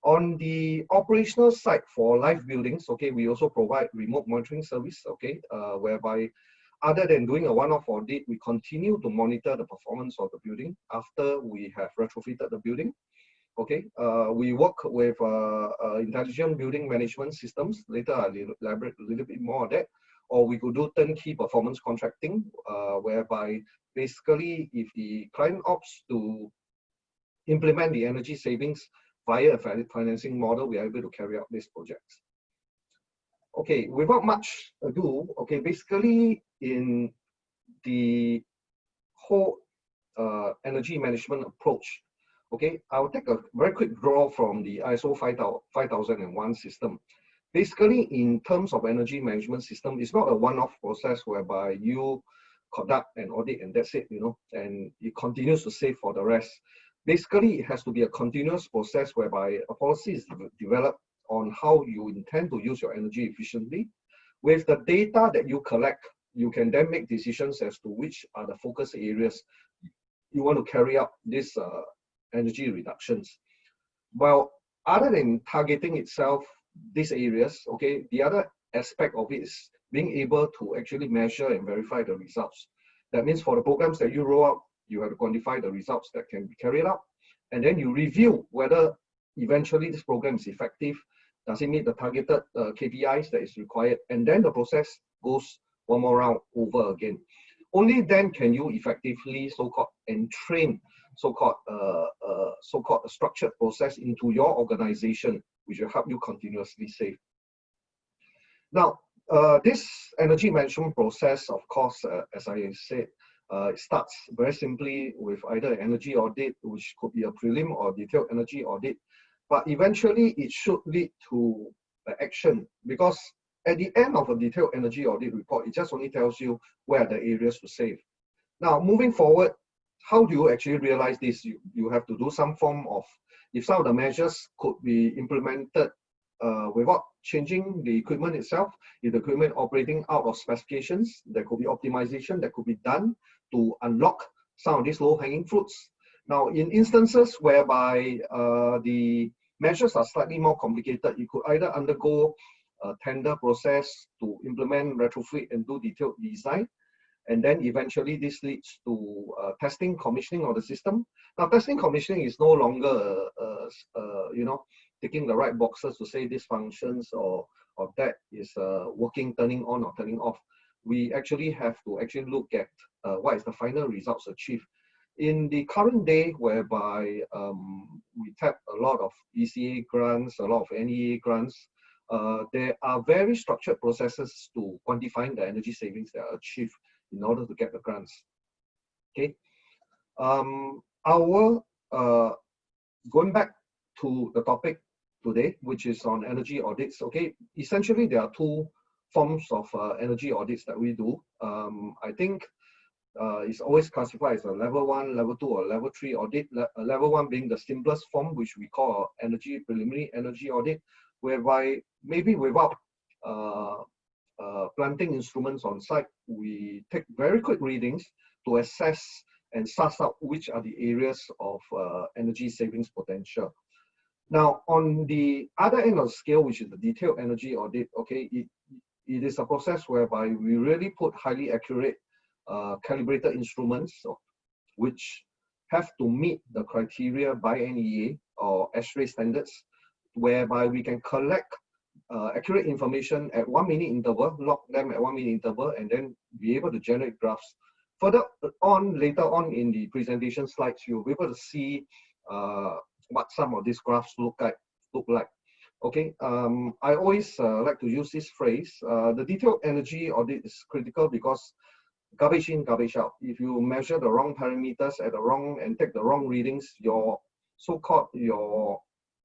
On the operational side for live buildings, okay, we also provide remote monitoring service, okay, whereby other than doing a one-off audit, we continue to monitor the performance of the building after we have retrofitted the building. Okay, we work with intelligent building management systems. Later, I'll elaborate a little bit more on that. Or we could do turnkey performance contracting, whereby basically if the client opts to implement the energy savings via a financing model, we are able to carry out these projects. Okay, without much ado, okay, basically in the whole energy management approach, okay, I'll take a very quick draw from the ISO 5001 system. Basically, in terms of energy management system, it's not a one-off process whereby you conduct an audit and that's it, you know, and it continues to save for the rest. Basically, it has to be a continuous process whereby a policy is developed on how you intend to use your energy efficiently. With the data that you collect, you can then make decisions as to which are the focus areas you want to carry out these energy reductions. Well, other than targeting itself, these areas, okay, the other aspect of it is being able to actually measure and verify the results. That means for the programs that you roll out, you have to quantify the results that can be carried out, and then you review whether eventually this program is effective. Does it meet the targeted KPIs that is required? And then the process goes one more round over again. Only then can you effectively so-called entrain so-called a structured process into your organization, which will help you continuously save. Now, this energy management process, of course, as I said, it starts very simply with either an energy audit, which could be a prelim or detailed energy audit, but eventually it should lead to action, because at the end of a detailed energy audit report, it just only tells you where are the areas to save. Now, moving forward, how do you actually realize this? You have to do some form of, if some of the measures could be implemented without changing the equipment itself, if the equipment operating out of specifications, there could be optimization that could be done to unlock some of these low-hanging fruits. Now, in instances whereby the measures are slightly more complicated, you could either undergo a tender process to implement retrofit and do detailed design, and then eventually this leads to testing, commissioning of the system. Now, testing, commissioning is no longer, you know, ticking the right boxes to say this functions or that is working, turning on or turning off. We actually have to actually look at what is the final results achieved. In the current day, whereby we tap a lot of ECA grants, a lot of NEA grants, there are very structured processes to quantifying the energy savings that are achieved in order to get the grants. Okay. Going back to the topic today, which is on energy audits. Okay, essentially there are two forms of energy audits that we do. I think it's always classified as a level 1, level 2, or level 3 audit. Level 1 being the simplest form, which we call preliminary energy audit, whereby maybe without planting instruments on site, we take very quick readings to assess and suss out which are the areas of energy savings potential. Now, on the other end of the scale, which is the detailed energy audit, okay, it is a process whereby we really put highly accurate calibrated instruments which have to meet the criteria by NEA or ASHRAE standards, whereby we can collect accurate information at 1 minute interval, log them at 1 minute interval, and then be able to generate graphs. Further on, later on in the presentation slides, you'll be able to see what some of these graphs look like. Okay, I always like to use this phrase. The detailed energy audit is critical because garbage in, garbage out. If you measure the wrong parameters and take the wrong readings, your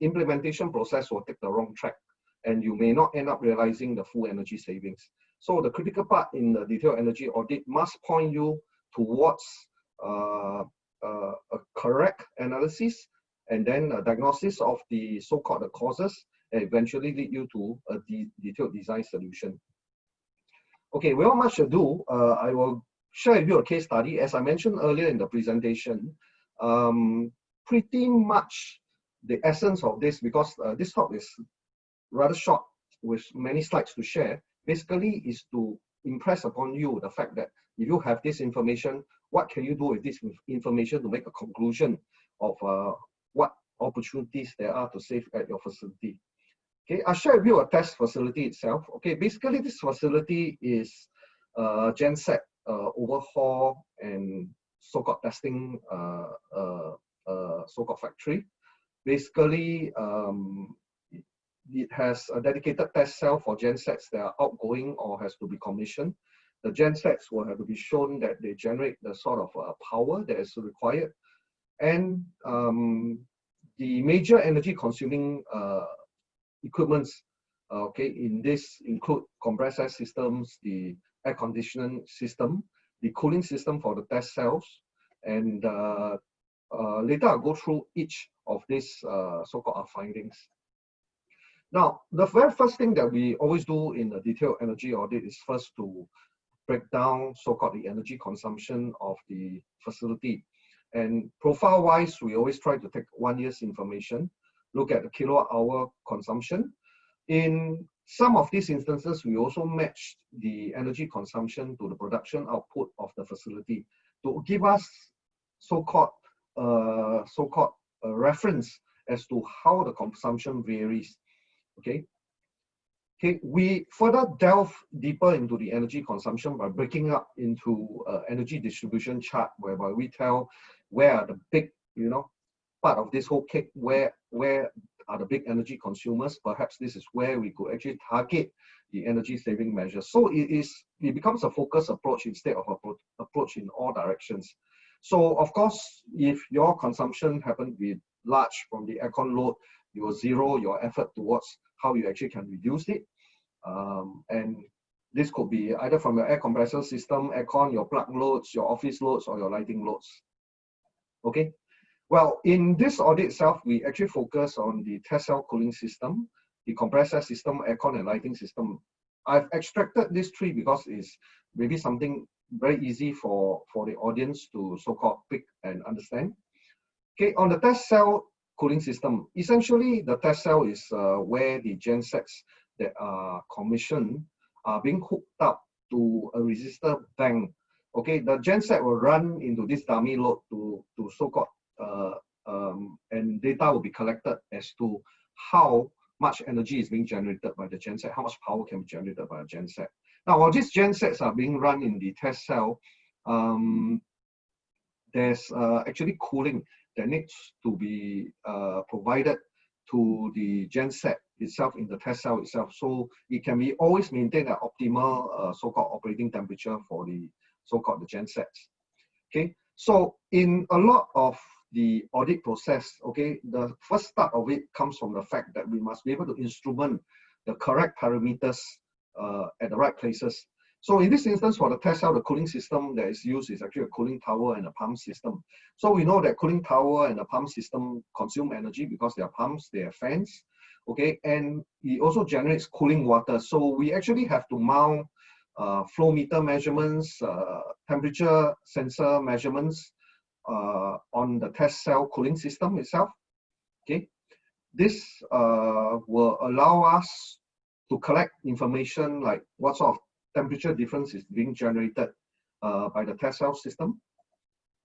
implementation process will take the wrong track, and you may not end up realizing the full energy savings. So the critical part in the detailed energy audit must point you towards a correct analysis and then a diagnosis of the so-called causes, and eventually lead you to a detailed design solution. Okay, without much ado, I will share with you a case study. As I mentioned earlier in the presentation, pretty much the essence of this, because this talk is rather short with many slides to share, basically is to impress upon you the fact that if you have this information, what can you do with this information to make a conclusion of what opportunities there are to save at your facility. Okay, I'll share with you a test facility itself. Okay, basically this facility is genset overhaul and so-called testing so-called factory. Basically, it has a dedicated test cell for gensets that are outgoing or has to be commissioned. The gensets will have to be shown that they generate the sort of power that is required. And the major energy consuming equipments, okay, in this include compressor systems, the air conditioning system, the cooling system for the test cells, and later I'll go through each of these so-called findings. Now, the very first thing that we always do in a detailed energy audit is first to break down so-called the energy consumption of the facility. And profile-wise, we always try to take 1 year's information, look at the kilowatt-hour consumption. In some of these instances, we also matched the energy consumption to the production output of the facility to give us so-called reference as to how the consumption varies. Okay. Okay, we further delve deeper into the energy consumption by breaking up into energy distribution chart, whereby we tell where are the big, part of this whole cake, where are the big energy consumers. Perhaps this is where we could actually target the energy saving measures. So it becomes a focused approach instead of an approach in all directions. So of course, if your consumption happens to be large from the aircon load, you will zero your effort towards how you actually can reduce it. And this could be either from your air compressor system, aircon, your plug loads, your office loads, or your lighting loads. Okay. Well, in this audit itself, we actually focus on the test cell cooling system, the compressor system, aircon, and lighting system. I've extracted these three because it's maybe something very easy for the audience to so-called pick and understand. Okay, on the test cell cooling system, essentially the test cell is where the gensets that are commissioned are being hooked up to a resistor bank. Okay, the genset will run into this dummy load to so-called and data will be collected as to how much energy is being generated by the genset, how much power can be generated by a genset. Now, while these gensets are being run in the test cell, there's actually cooling that needs to be provided to the genset itself in the test cell itself. So it can be always maintain an optimal so-called operating temperature for the so-called the gensets. Okay, so in a lot of the audit process, okay, the first start of it comes from the fact that we must be able to instrument the correct parameters at the right places. So in this instance, for the test cell, the cooling system that is used is actually a cooling tower and a pump system. So we know that cooling tower and the pump system consume energy because they are pumps, they are fans, okay, and it also generates cooling water. So we actually have to mount flow meter measurements, temperature sensor measurements on the test cell cooling system itself. Okay, this will allow us to collect information like what sort of temperature difference is being generated by the test cell system.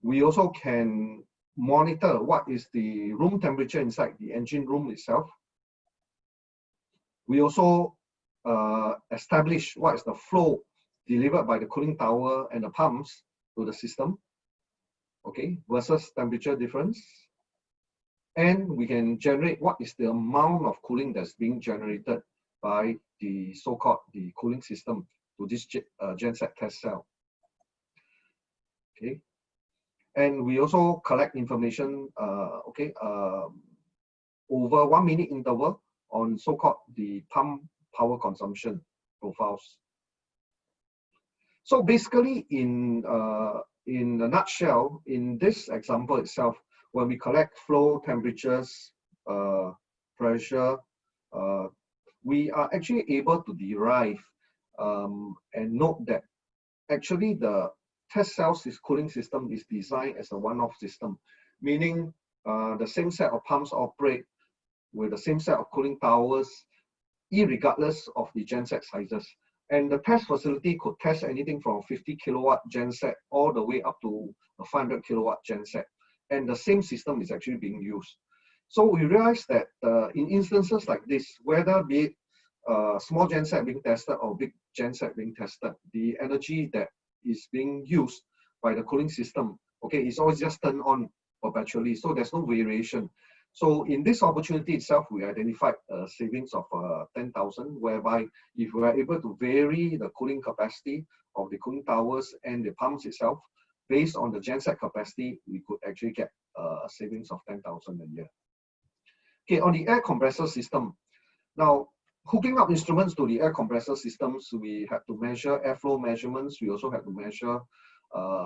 We also can monitor what is the room temperature inside the engine room itself. We also establish what is the flow delivered by the cooling tower and the pumps to the system, okay, versus temperature difference. And we can generate what is the amount of cooling that's being generated by the so-called the cooling system to this genset test cell. Okay, and we also collect information, okay, over 1 minute interval on so-called the pump power consumption profiles. So basically, in a nutshell, in this example itself, when we collect flow, temperatures, pressure, we are actually able to derive and note that actually the test cell's cooling system is designed as a one-off system, meaning the same set of pumps operate with the same set of cooling towers, irregardless of the genset sizes. And the test facility could test anything from 50 kilowatt genset all the way up to a 500 kilowatt genset. And the same system is actually being used. So we realized that in instances like this, whether be it small genset being tested or big genset being tested, the energy that is being used by the cooling system, okay, is always just turned on perpetually. So there's no variation. So in this opportunity itself, we identified savings of 10,000, whereby if we are able to vary the cooling capacity of the cooling towers and the pumps itself, based on the genset capacity, we could actually get savings of 10,000 a year. Okay, on the air compressor system. Now, hooking up instruments to the air compressor systems, we had to measure airflow measurements. We also had to measure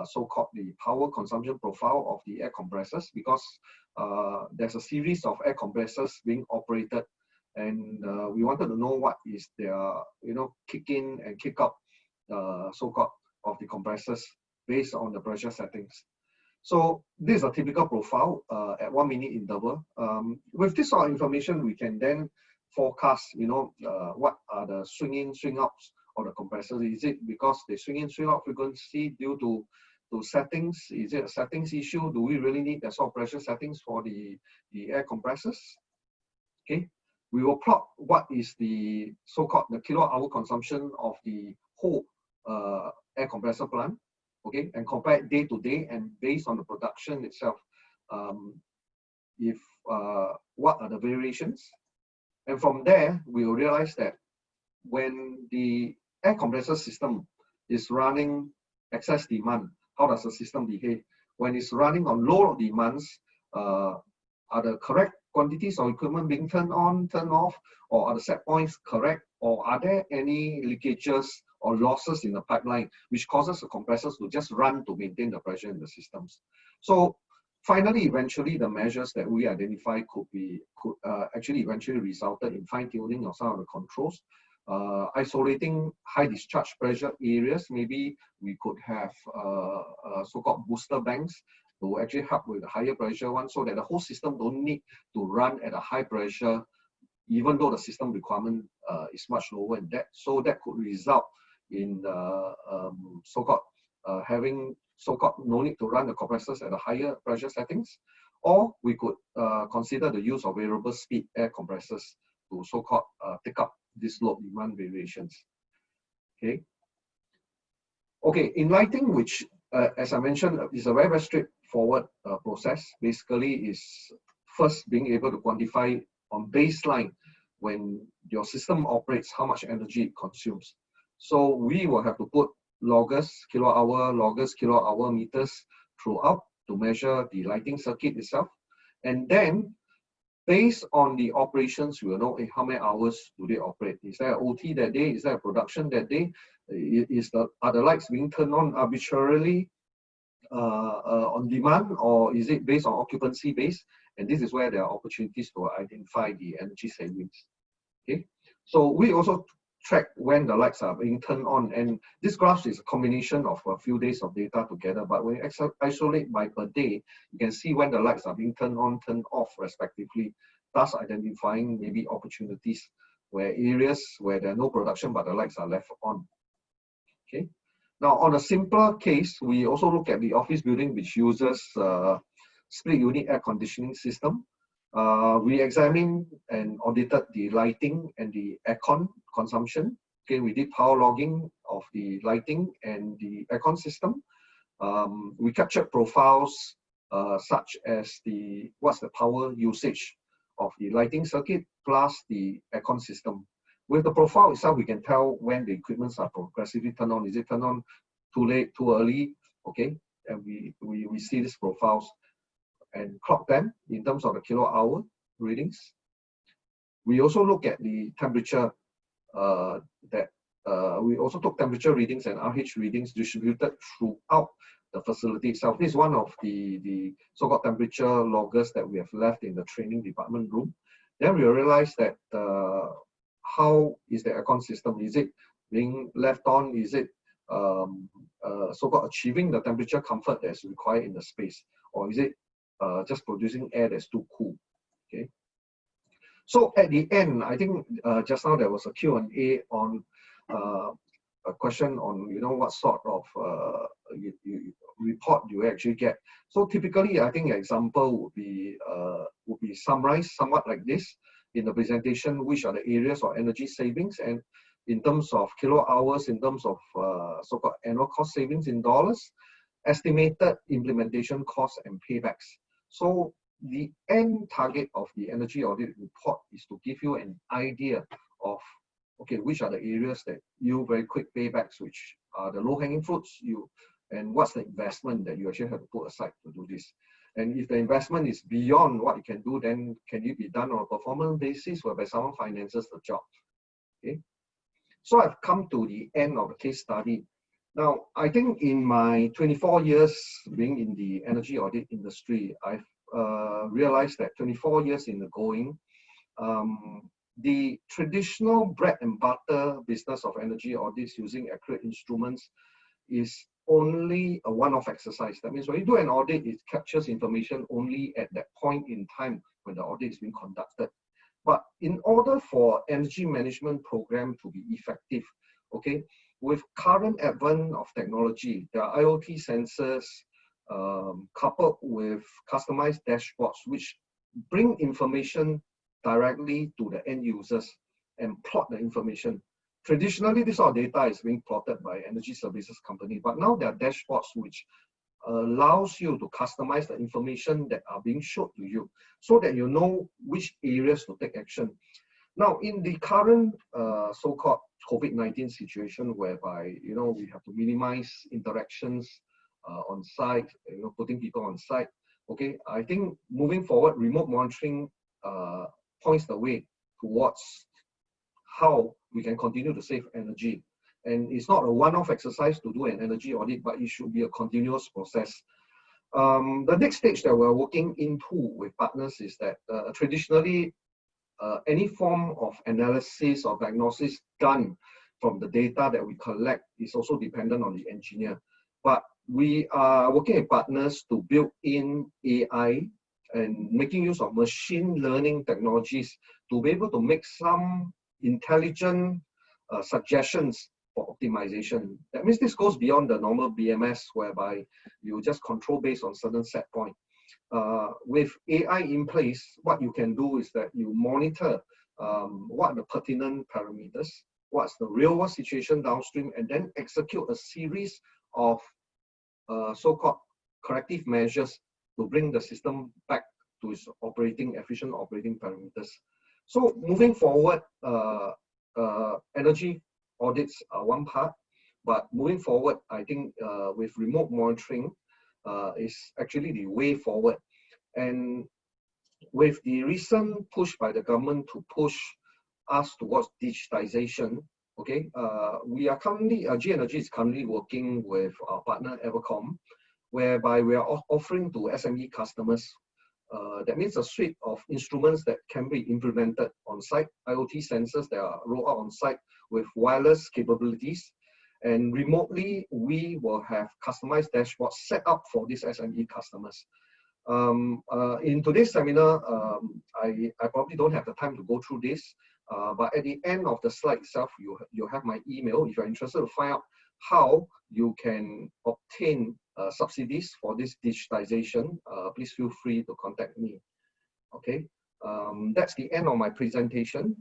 so-called the power consumption profile of the air compressors, because there's a series of air compressors being operated, and we wanted to know what is their, kick in and kick out so-called of the compressors based on the pressure settings. So this is a typical profile at 1 minute interval. With this sort of information, we can then forecast, what are the swing in, swing outs of the compressors. Is it because they swing in, swing out frequency due to settings? Is it a settings issue? Do we really need that sort of pressure settings for the air compressors? Okay, we will plot what is the so-called the kilowatt hour consumption of the whole air compressor plant, okay, and compare it day to day, and based on the production itself, what are the variations. And from there, we will realize that when the air compressor system is running excess demand, how does the system behave? When it's running on low demands, are the correct quantities of equipment being turned on, turned off, or are the set points correct, or are there any leakages or losses in the pipeline which causes the compressors to just run to maintain the pressure in the systems? So finally, eventually, the measures that we identify could actually eventually resulted in fine-tuning of some of the controls, isolating high discharge pressure areas. Maybe we could have so-called booster banks to actually help with the higher pressure one, so that the whole system don't need to run at a high pressure, even though the system requirement is much lower than that. So that could result in so-called having so-called no need to run the compressors at a higher pressure settings, or we could consider the use of variable speed air compressors to so-called take up these load demand variations. Okay. Okay, in lighting, which as I mentioned, is a very, very straightforward process. Basically, is first being able to quantify on baseline when your system operates, how much energy it consumes. So we will have to put loggers, kilowatt hour meters throughout to measure the lighting circuit itself. And then based on the operations, we will know how many hours do they operate. Is there an OT that day? Is there a production that day? Are the lights being turned on arbitrarily on demand, or is it based on occupancy base? And this is where there are opportunities to identify the energy savings. Okay, so we also track when the lights are being turned on, and this graph is a combination of a few days of data together, but when you isolate by per day, you can see when the lights are being turned on, turned off respectively, thus identifying maybe opportunities where areas where there are no production but the lights are left on. Okay, now on a simpler case, we also look at the office building which uses split unit air conditioning system. We examined and audited the lighting and the aircon consumption. Okay, we did power logging of the lighting and the aircon system. We captured profiles such as what's the power usage of the lighting circuit plus the aircon system. With the profile itself, we can tell when the equipments are progressively turned on. Is it turned on too late, too early? Okay, and we see these profiles and clock them in terms of the kilowatt hour readings. We also look at the temperature we also took temperature readings and RH readings distributed throughout the facility itself. This is one of the so-called temperature loggers that we have left in the training department room. Then we realized that how is the aircon system? Is it being left on? Is it so-called achieving the temperature comfort that is required in the space? Or is it just producing air that's too cool? Okay. So at the end, I think just now there was a Q&A on a question on what sort of report do you actually get. So typically, I think an example would be summarized somewhat like this in the presentation: which are the areas of energy savings, and in terms of kilowatt hours, in terms of so-called annual cost savings in dollars, estimated implementation costs and paybacks. So the end target of the energy audit report is to give you an idea of, okay, which are the areas that yield very quick paybacks, which are the low-hanging fruits, and what's the investment that you actually have to put aside to do this. And if the investment is beyond what you can do, then can it be done on a performance basis whereby someone finances the job? Okay. So I've come to the end of the case study. Now, I think in my 24 years being in the energy audit industry, I've realized that 24 years in the going, the traditional bread and butter business of energy audits using accurate instruments is only a one-off exercise. That means when you do an audit, it captures information only at that point in time when the audit is being conducted. But in order for energy management program to be effective, okay, with current advent of technology, there are IoT sensors coupled with customized dashboards which bring information directly to the end users and plot the information. Traditionally, this sort of data is being plotted by energy services company, but now there are dashboards which allows you to customize the information that are being shown to you so that you know which areas to take action. Now, in the current so-called COVID-19 situation, whereby we have to minimize interactions on site, putting people on site. Okay, I think moving forward, remote monitoring points the way towards how we can continue to save energy. And it's not a one-off exercise to do an energy audit, but it should be a continuous process. The next stage that we're working into with partners is that traditionally, any form of analysis or diagnosis done from the data that we collect is also dependent on the engineer. But we are working with partners to build in AI and making use of machine learning technologies to be able to make some intelligent suggestions for optimization. That means this goes beyond the normal BMS, whereby you just control based on certain set point. With AI in place, what you can do is that you monitor what are the pertinent parameters, what's the real world situation downstream, and then execute a series of so-called corrective measures to bring the system back to its efficient operating parameters. So moving forward, energy audits are one part, but moving forward, I think with remote monitoring is actually the way forward. And with the recent push by the government to push us towards digitization, okay, we are currently, G-Energy is currently working with our partner Evercom, whereby we are offering to SME customers, that means a suite of instruments that can be implemented on site, IoT sensors that are rolled out on site with wireless capabilities. And remotely, we will have customized dashboards set up for these SME customers. In today's seminar, I probably don't have the time to go through this, but at the end of the slide itself, you have my email. If you're interested to find out how you can obtain subsidies for this digitization, please feel free to contact me. Okay, that's the end of my presentation.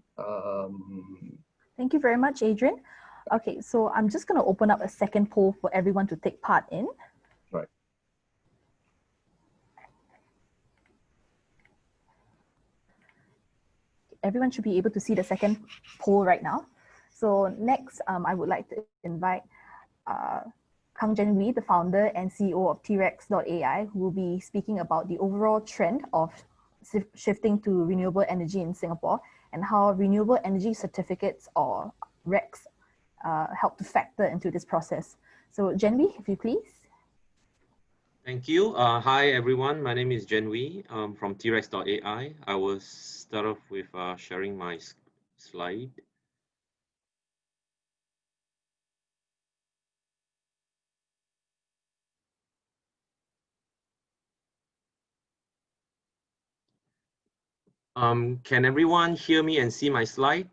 Thank you very much, Adrian. Okay, so I'm just going to open up a second poll for everyone to take part in. Right. Everyone should be able to see the second poll right now. So next, I would like to invite Kang Jen Wee, the founder and CEO of T-RECs.ai, who will be speaking about the overall trend of shifting to renewable energy in Singapore and how renewable energy certificates or RECs help to factor into this process. So Jen Wee, if you please. Thank you. Hi, everyone. My name is Jen Wee from T-RECs.ai. I will start off with sharing my slide. Can everyone hear me and see my slide?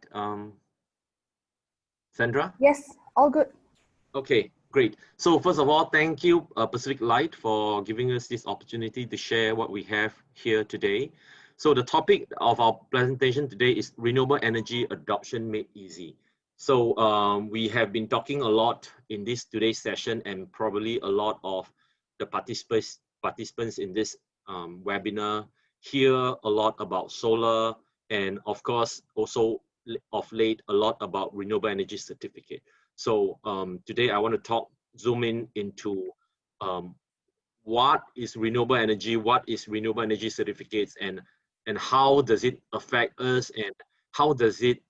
Sandra? Yes, all good. Okay, great. So first of all, thank you, PacificLight, for giving us this opportunity to share what we have here today. So the topic of our presentation today is renewable energy adoption made easy. So we have been talking a lot in today's session, and probably a lot of the participants in this webinar hear a lot about solar, and of course also of late a lot about renewable energy certificate. So today I want to zoom in into what is renewable energy, what is renewable energy certificates, and how does it affect us, and how does it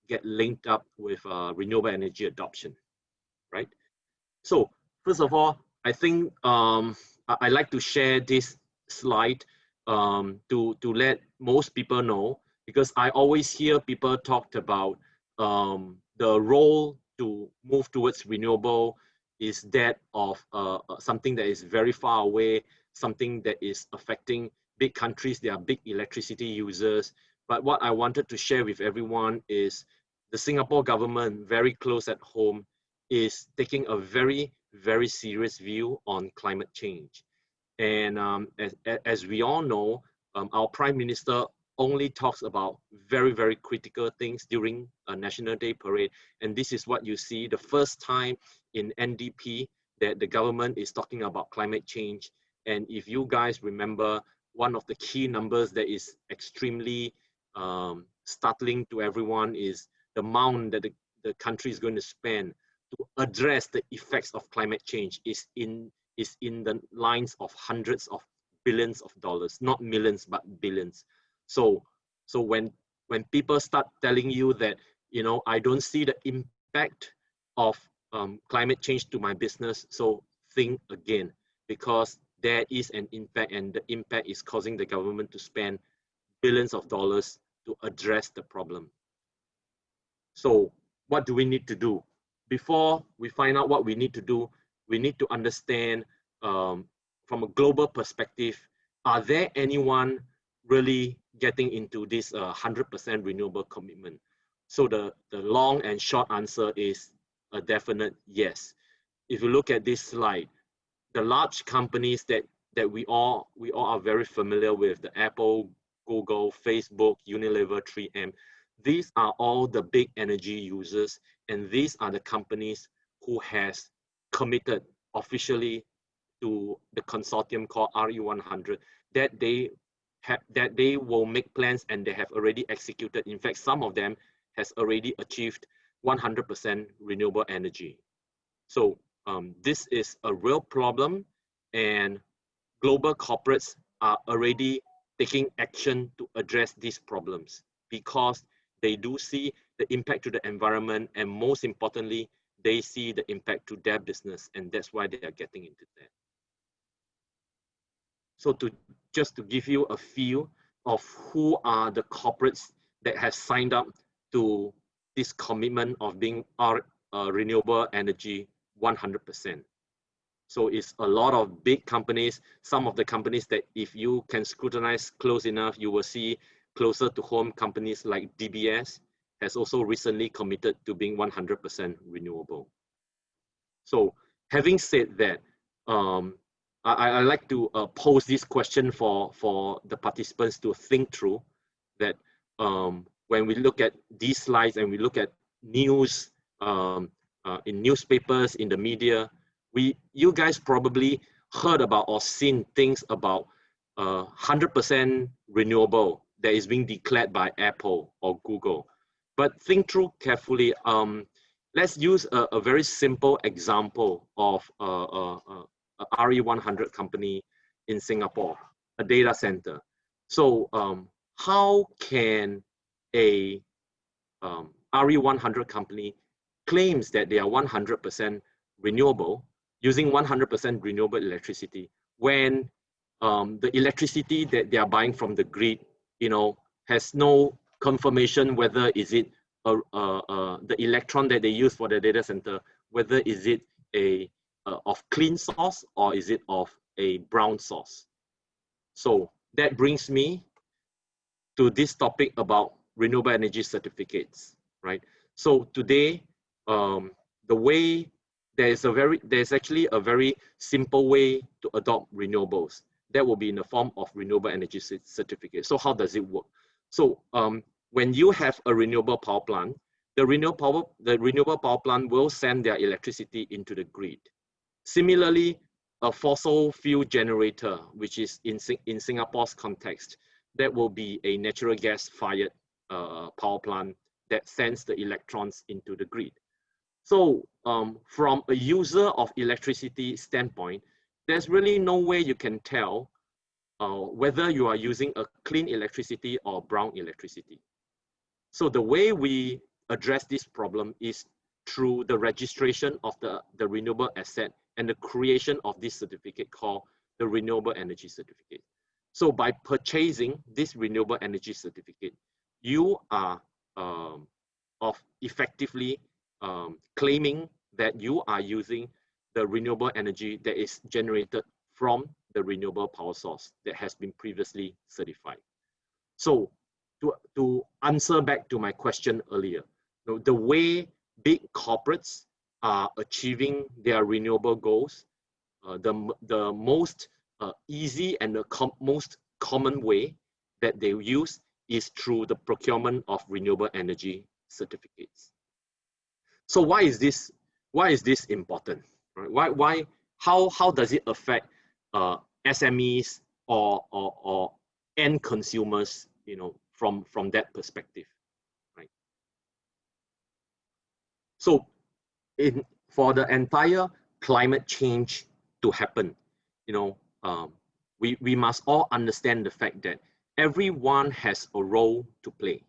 get linked up with renewable energy adoption, right? So first of all, I think I like to share this slide to let most people know, because I always hear people talk about the role to move towards renewable is that of something that is very far away, something that is affecting big countries. They are big electricity users. But what I wanted to share with everyone is the Singapore government, very close at home, is taking a very, very serious view on climate change. And as we all know, our Prime Minister only talks about very, very critical things during a National Day parade. And this is what you see, the first time in NDP that the government is talking about climate change. And if you guys remember, one of the key numbers that is extremely startling to everyone is the amount that the country is going to spend to address the effects of climate change is in the lines of hundreds of billions of dollars, not millions, but billions. So when people start telling you that, you know, I don't see the impact of climate change to my business, so think again, because there is an impact, and the impact is causing the government to spend billions of dollars to address the problem. So what do we need to do? Before we find out what we need to do, we need to understand from a global perspective, are there anyone really getting into this 100% renewable commitment? So the long and short answer is a definite yes. If you look at this slide, the large companies that we all are very familiar with, the Apple, Google, Facebook, Unilever, 3M, these are all the big energy users, and these are the companies who has committed officially to the consortium called RE100 that they that they will make plans and they have already executed. In fact, some of them has already achieved 100% renewable energy. So this is a real problem, and global corporates are already taking action to address these problems because they do see the impact to the environment, and most importantly, they see the impact to their business, and that's why they are getting into that. So just to give you a feel of who are the corporates that have signed up to this commitment of being renewable energy 100%. So it's a lot of big companies, some of the companies that if you can scrutinize close enough, you will see closer to home companies like DBS has also recently committed to being 100% renewable. So having said that, I like to pose this question for the participants to think through that when we look at these slides and we look at news in newspapers, in the media, you guys probably heard about or seen things about 100% renewable that is being declared by Apple or Google. But think through carefully. Let's use a very simple example of a RE100 company in Singapore, a data center. So how can a RE100 company claims that they are 100% renewable, using 100% renewable electricity, when the electricity that they are buying from the grid, has no confirmation whether is it the electron that they use for the data center, whether is it of clean source or is it of a brown source. So that brings me to this topic about renewable energy certificates, right? So today, the way there's actually a very simple way to adopt renewables. That will be in the form of renewable energy certificate. So how does it work? So when you have a renewable power plant, the renewable power plant will send their electricity into the grid. Similarly, a fossil fuel generator, which is in Singapore's context, that will be a natural gas fired power plant that sends the electrons into the grid. So from a user of electricity standpoint, there's really no way you can tell whether you are using a clean electricity or brown electricity. So the way we address this problem is through the registration of the renewable asset and the creation of this certificate called the renewable energy certificate. So by purchasing this renewable energy certificate, you are effectively claiming that you are using the renewable energy that is generated from the renewable power source that has been previously certified. So to answer back to my question earlier, the way big corporates are achieving their renewable goals, the most easy and the most common way that they use is through the procurement of renewable energy certificates. So why is this important? Right? How does it affect SMEs or end consumers, from that perspective, right? So for the entire climate change to happen, we must all understand the fact that everyone has a role to play.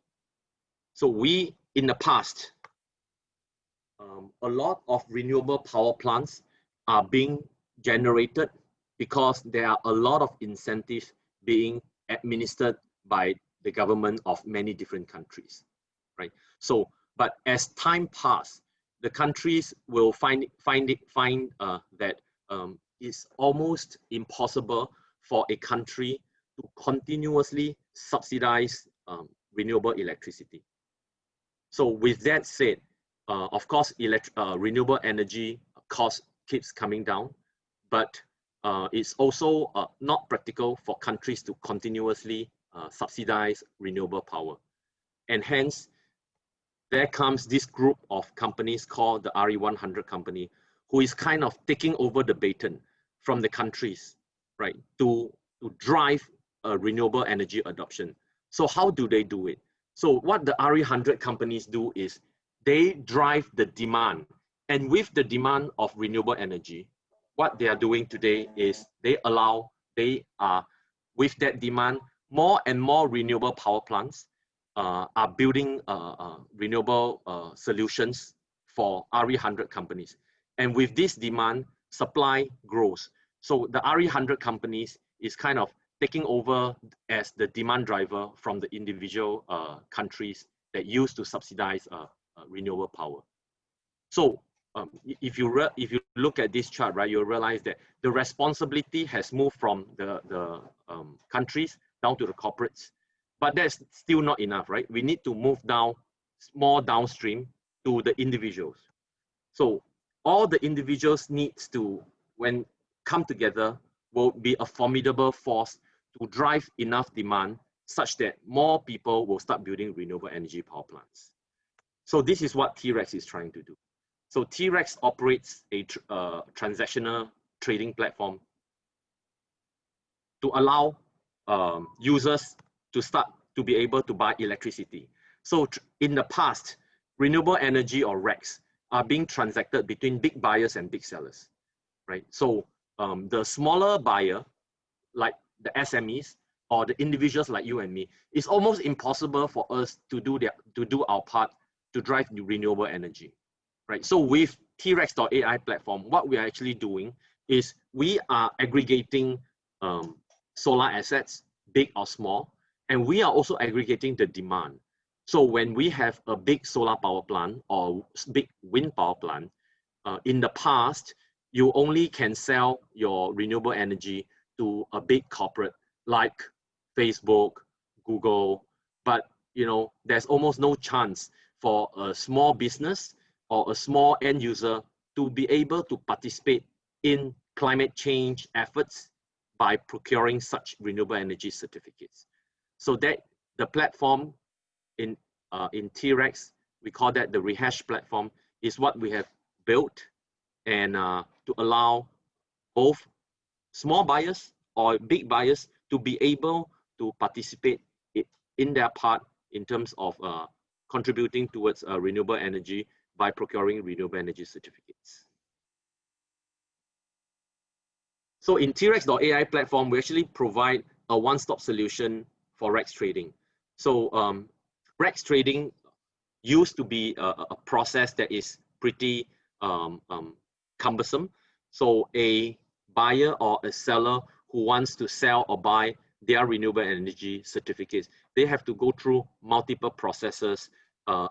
So in the past, a lot of renewable power plants are being generated because there are a lot of incentives being administered by the government of many different countries, right? So, but as time passes, the countries will find that it's almost impossible for a country to continuously subsidize renewable electricity. So with that said, of course, renewable energy cost keeps coming down, but it's also not practical for countries to continuously subsidize renewable power. And hence, there comes this group of companies called the RE100 company, who is kind of taking over the baton from the countries, right, to drive renewable energy adoption. So how do they do it? So what the RE100 companies do is they drive the demand. And with the demand of renewable energy, what they are doing today is they are, with that demand, more and more renewable power plants are building renewable solutions for RE100 companies. And with this demand, supply grows. So the RE100 companies is kind of taking over as the demand driver from the individual countries that used to subsidize renewable power. So if you look at this chart, right, you'll realize that the responsibility has moved from the countries down to the corporates, but that's still not enough, right? We need to move down, more downstream to the individuals. So all the individuals needs to, when come together, will be a formidable force to drive enough demand such that more people will start building renewable energy power plants. So this is what T-RECs is trying to do. So T-RECs operates a transactional trading platform to allow users to start to be able to buy electricity. So in the past, renewable energy or RECs are being transacted between big buyers and big sellers, right? So the smaller buyer, like the SMEs or the individuals like you and me, it's almost impossible for us to do our part to drive the renewable energy, right? So with T-RECs.ai platform, what we are actually doing is we are aggregating solar assets, big or small, and we are also aggregating the demand. So when we have a big solar power plant or big wind power plant, in the past, you only can sell your renewable energy to a big corporate like Facebook, Google, but there's almost no chance for a small business or a small end user to be able to participate in climate change efforts by procuring such renewable energy certificates. So that the platform in T-RECs, we call that the Rehash platform, is what we have built and to allow both small buyers or big buyers to be able to participate in their part in terms of contributing towards renewable energy by procuring renewable energy certificates. So in T-RECs.ai platform, we actually provide a one-stop solution for RECs trading. So RECs trading used to be a process that is pretty cumbersome. So a buyer or a seller who wants to sell or buy their renewable energy certificates, they have to go through multiple processes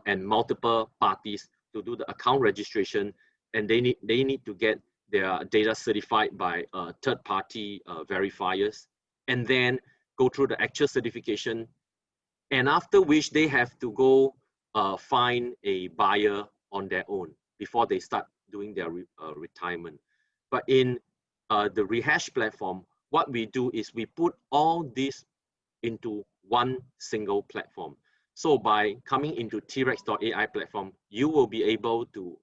and multiple parties to do the account registration, and they need to get their data certified by third-party verifiers, and then go through the actual certification, and after which they have to go find a buyer on their own before they start doing their retirement. But in the Rehash platform, what we do is we put all this into one single platform. So by coming into T-RECs.ai platform, you will be able to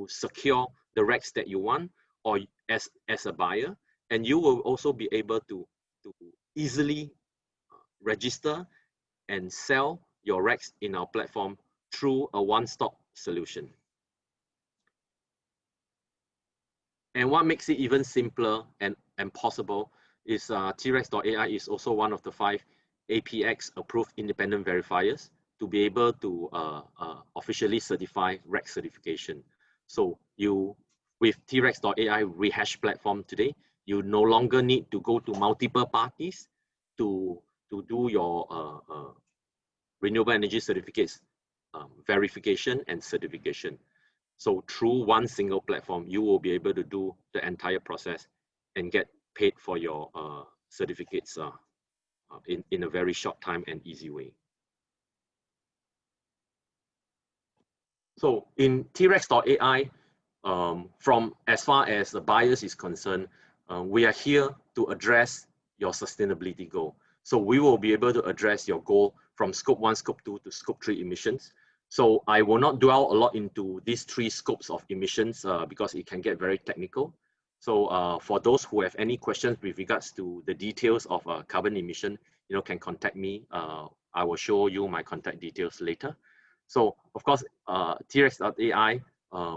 secure the RECs that you want, or as a buyer, and you will also be able to easily register and sell your RECs in our platform through a one-stop solution. And what makes it even simpler and possible is T-RECs.ai is also one of the 5 APX approved independent verifiers to be able to officially certify REC certification. So with T-RECs.ai Rehash platform today, you no longer need to go to multiple parties to do your renewable energy certificates verification and certification. So through one single platform, you will be able to do the entire process and get paid for your certificates in a very short time and easy way. So in T-RECs.ai, from as far as the buyers is concerned, we are here to address your sustainability goal. So we will be able to address your goal from scope 1, scope 2 to scope 3 emissions. So I will not dwell a lot into these 3 scopes of emissions because it can get very technical. So for those who have any questions with regards to the details of carbon emission, can contact me. I will show you my contact details later. So of course, T-RECs.ai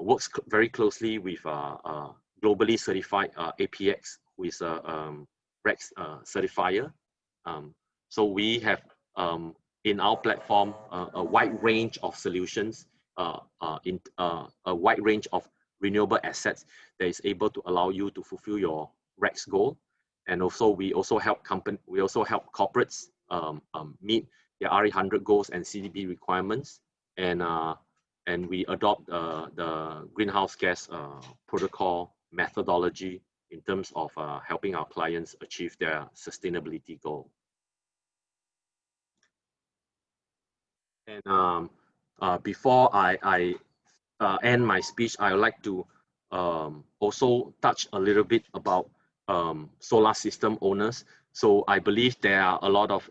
works very closely with globally certified APX, who is a RECs certifier. So we have in our platform a wide range of solutions, a wide range of renewable assets that is able to allow you to fulfill your RECs goal. And also we also help corporates meet their RE100 goals and CDP requirements, and we adopt the greenhouse gas protocol methodology in terms of helping our clients achieve their sustainability goal. And before I end my speech, I would like to also touch a little bit about solar system owners. So I believe there are a lot of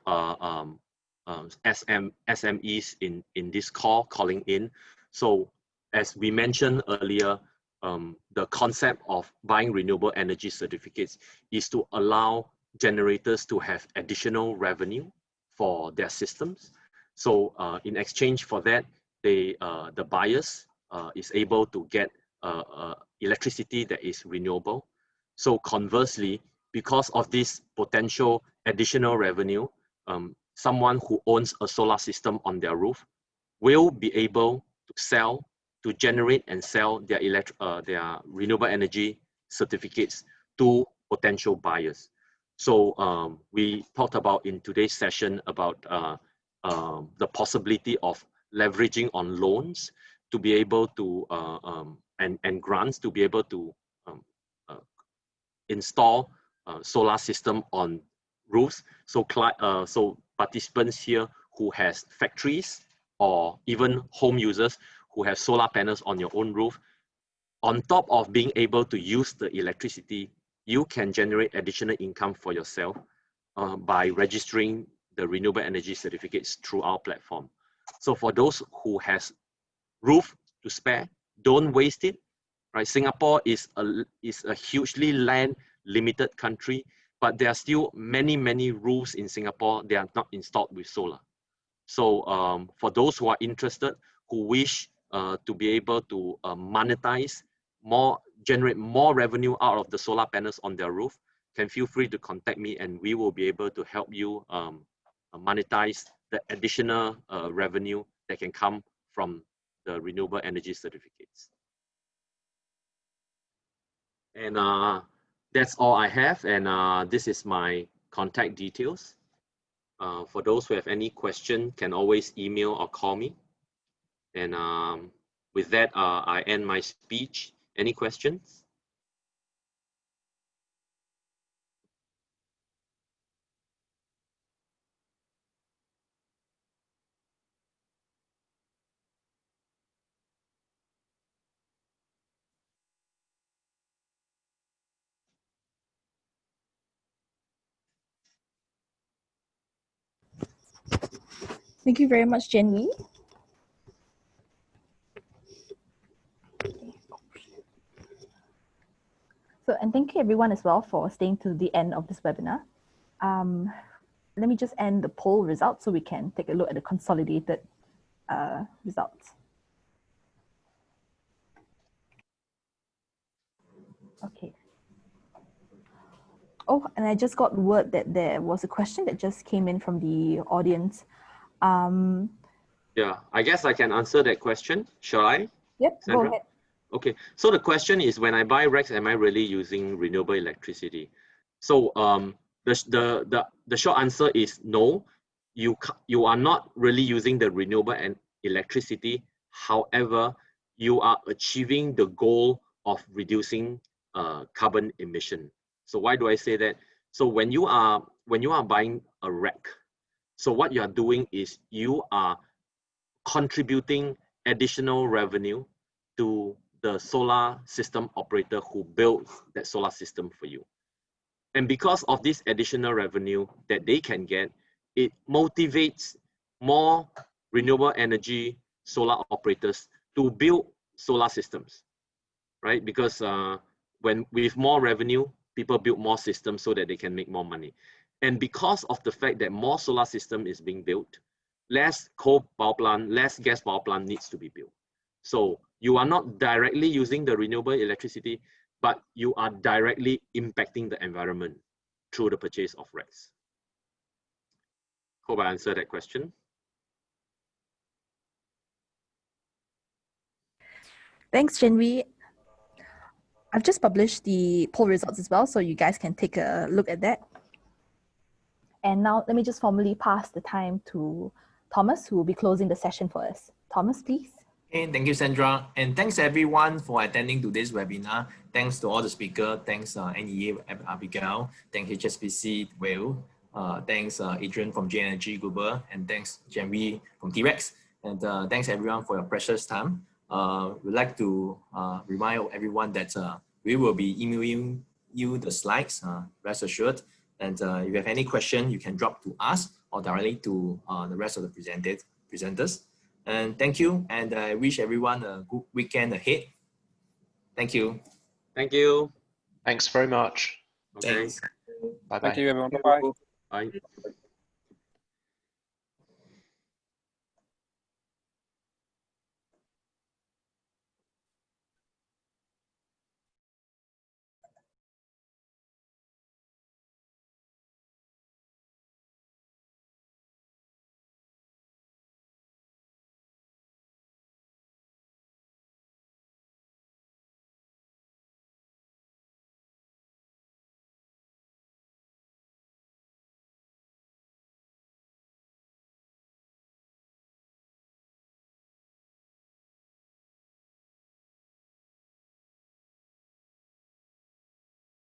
SMEs in this call calling in. So as we mentioned earlier, the concept of buying renewable energy certificates is to allow generators to have additional revenue for their systems. So in exchange for that, the buyers is able to get electricity that is renewable. So conversely, because of this potential additional revenue, someone who owns a solar system on their roof will be able to generate and sell their renewable energy certificates to potential buyers. So we talked about in today's session about the possibility of leveraging on loans to be able to and grants to be able to install solar system on roofs. So participants here who has factories or even home users who have solar panels on your own roof, on top of being able to use the electricity, you can generate additional income for yourself by registering the renewable energy certificates through our platform. So for those who has roof to spare, don't waste it. Right? Singapore is a hugely land limited country, but there are still many roofs in Singapore that are not installed with solar. So for those who are interested, who wish to be able to monetize generate more revenue out of the solar panels on their roof, can feel free to contact me, and we will be able to help you monetize the additional revenue that can come from the renewable energy certificates. And that's all I have, and this is my contact details. For those who have any question, can always email or call me. And with that, I end my speech. Any questions? Thank you very much, Jen Wee. So, and thank you everyone as well for staying to the end of this webinar. Let me just end the poll results so we can take a look at the consolidated results. Okay. Oh, and I just got word that there was a question that just came in from the audience. Yeah, I guess I can answer that question. Shall I? Yep, Sandra? go ahead. Okay, so the question is, when I buy RECs, am I really using renewable electricity? So the short answer is no. You are not really using the renewable electricity. However, you are achieving the goal of reducing carbon emission. So why do I say that? So when you are buying a REC, so what you are doing is you are contributing additional revenue to the solar system operator who builds that solar system for you. And because of this additional revenue that they can get, it motivates more renewable energy solar operators to build solar systems, right? Because when with more revenue, people build more systems so that they can make more money. And because of the fact that more solar system is being built, less coal power plant, less gas power plant needs to be built. So you are not directly using the renewable electricity, but you are directly impacting the environment through the purchase of RECs. Hope I answered that question. Thanks, Jinwee. I've just published the poll results as well, so you guys can take a look at that. And now let me just formally pass the time to Thomas, who will be closing the session for us. Thomas, please. Okay, thank you, Sandra. And thanks everyone for attending today's webinar. Thanks to all the speakers. Thanks NEA, Abigail. Thanks HSBC, Will. Thanks Adrian from G-Energy Global. And thanks Jinwee from T-RECs. And thanks everyone for your precious time. We'd like to remind everyone that we will be emailing you the slides, rest assured. And if you have any question, you can drop to us or directly to the rest of the presenters. And thank you, and I wish everyone a good weekend ahead. Thank you. Thank you. Thanks very much. Okay. Thanks. Bye-bye. Thank you, everyone. Bye-bye. Bye.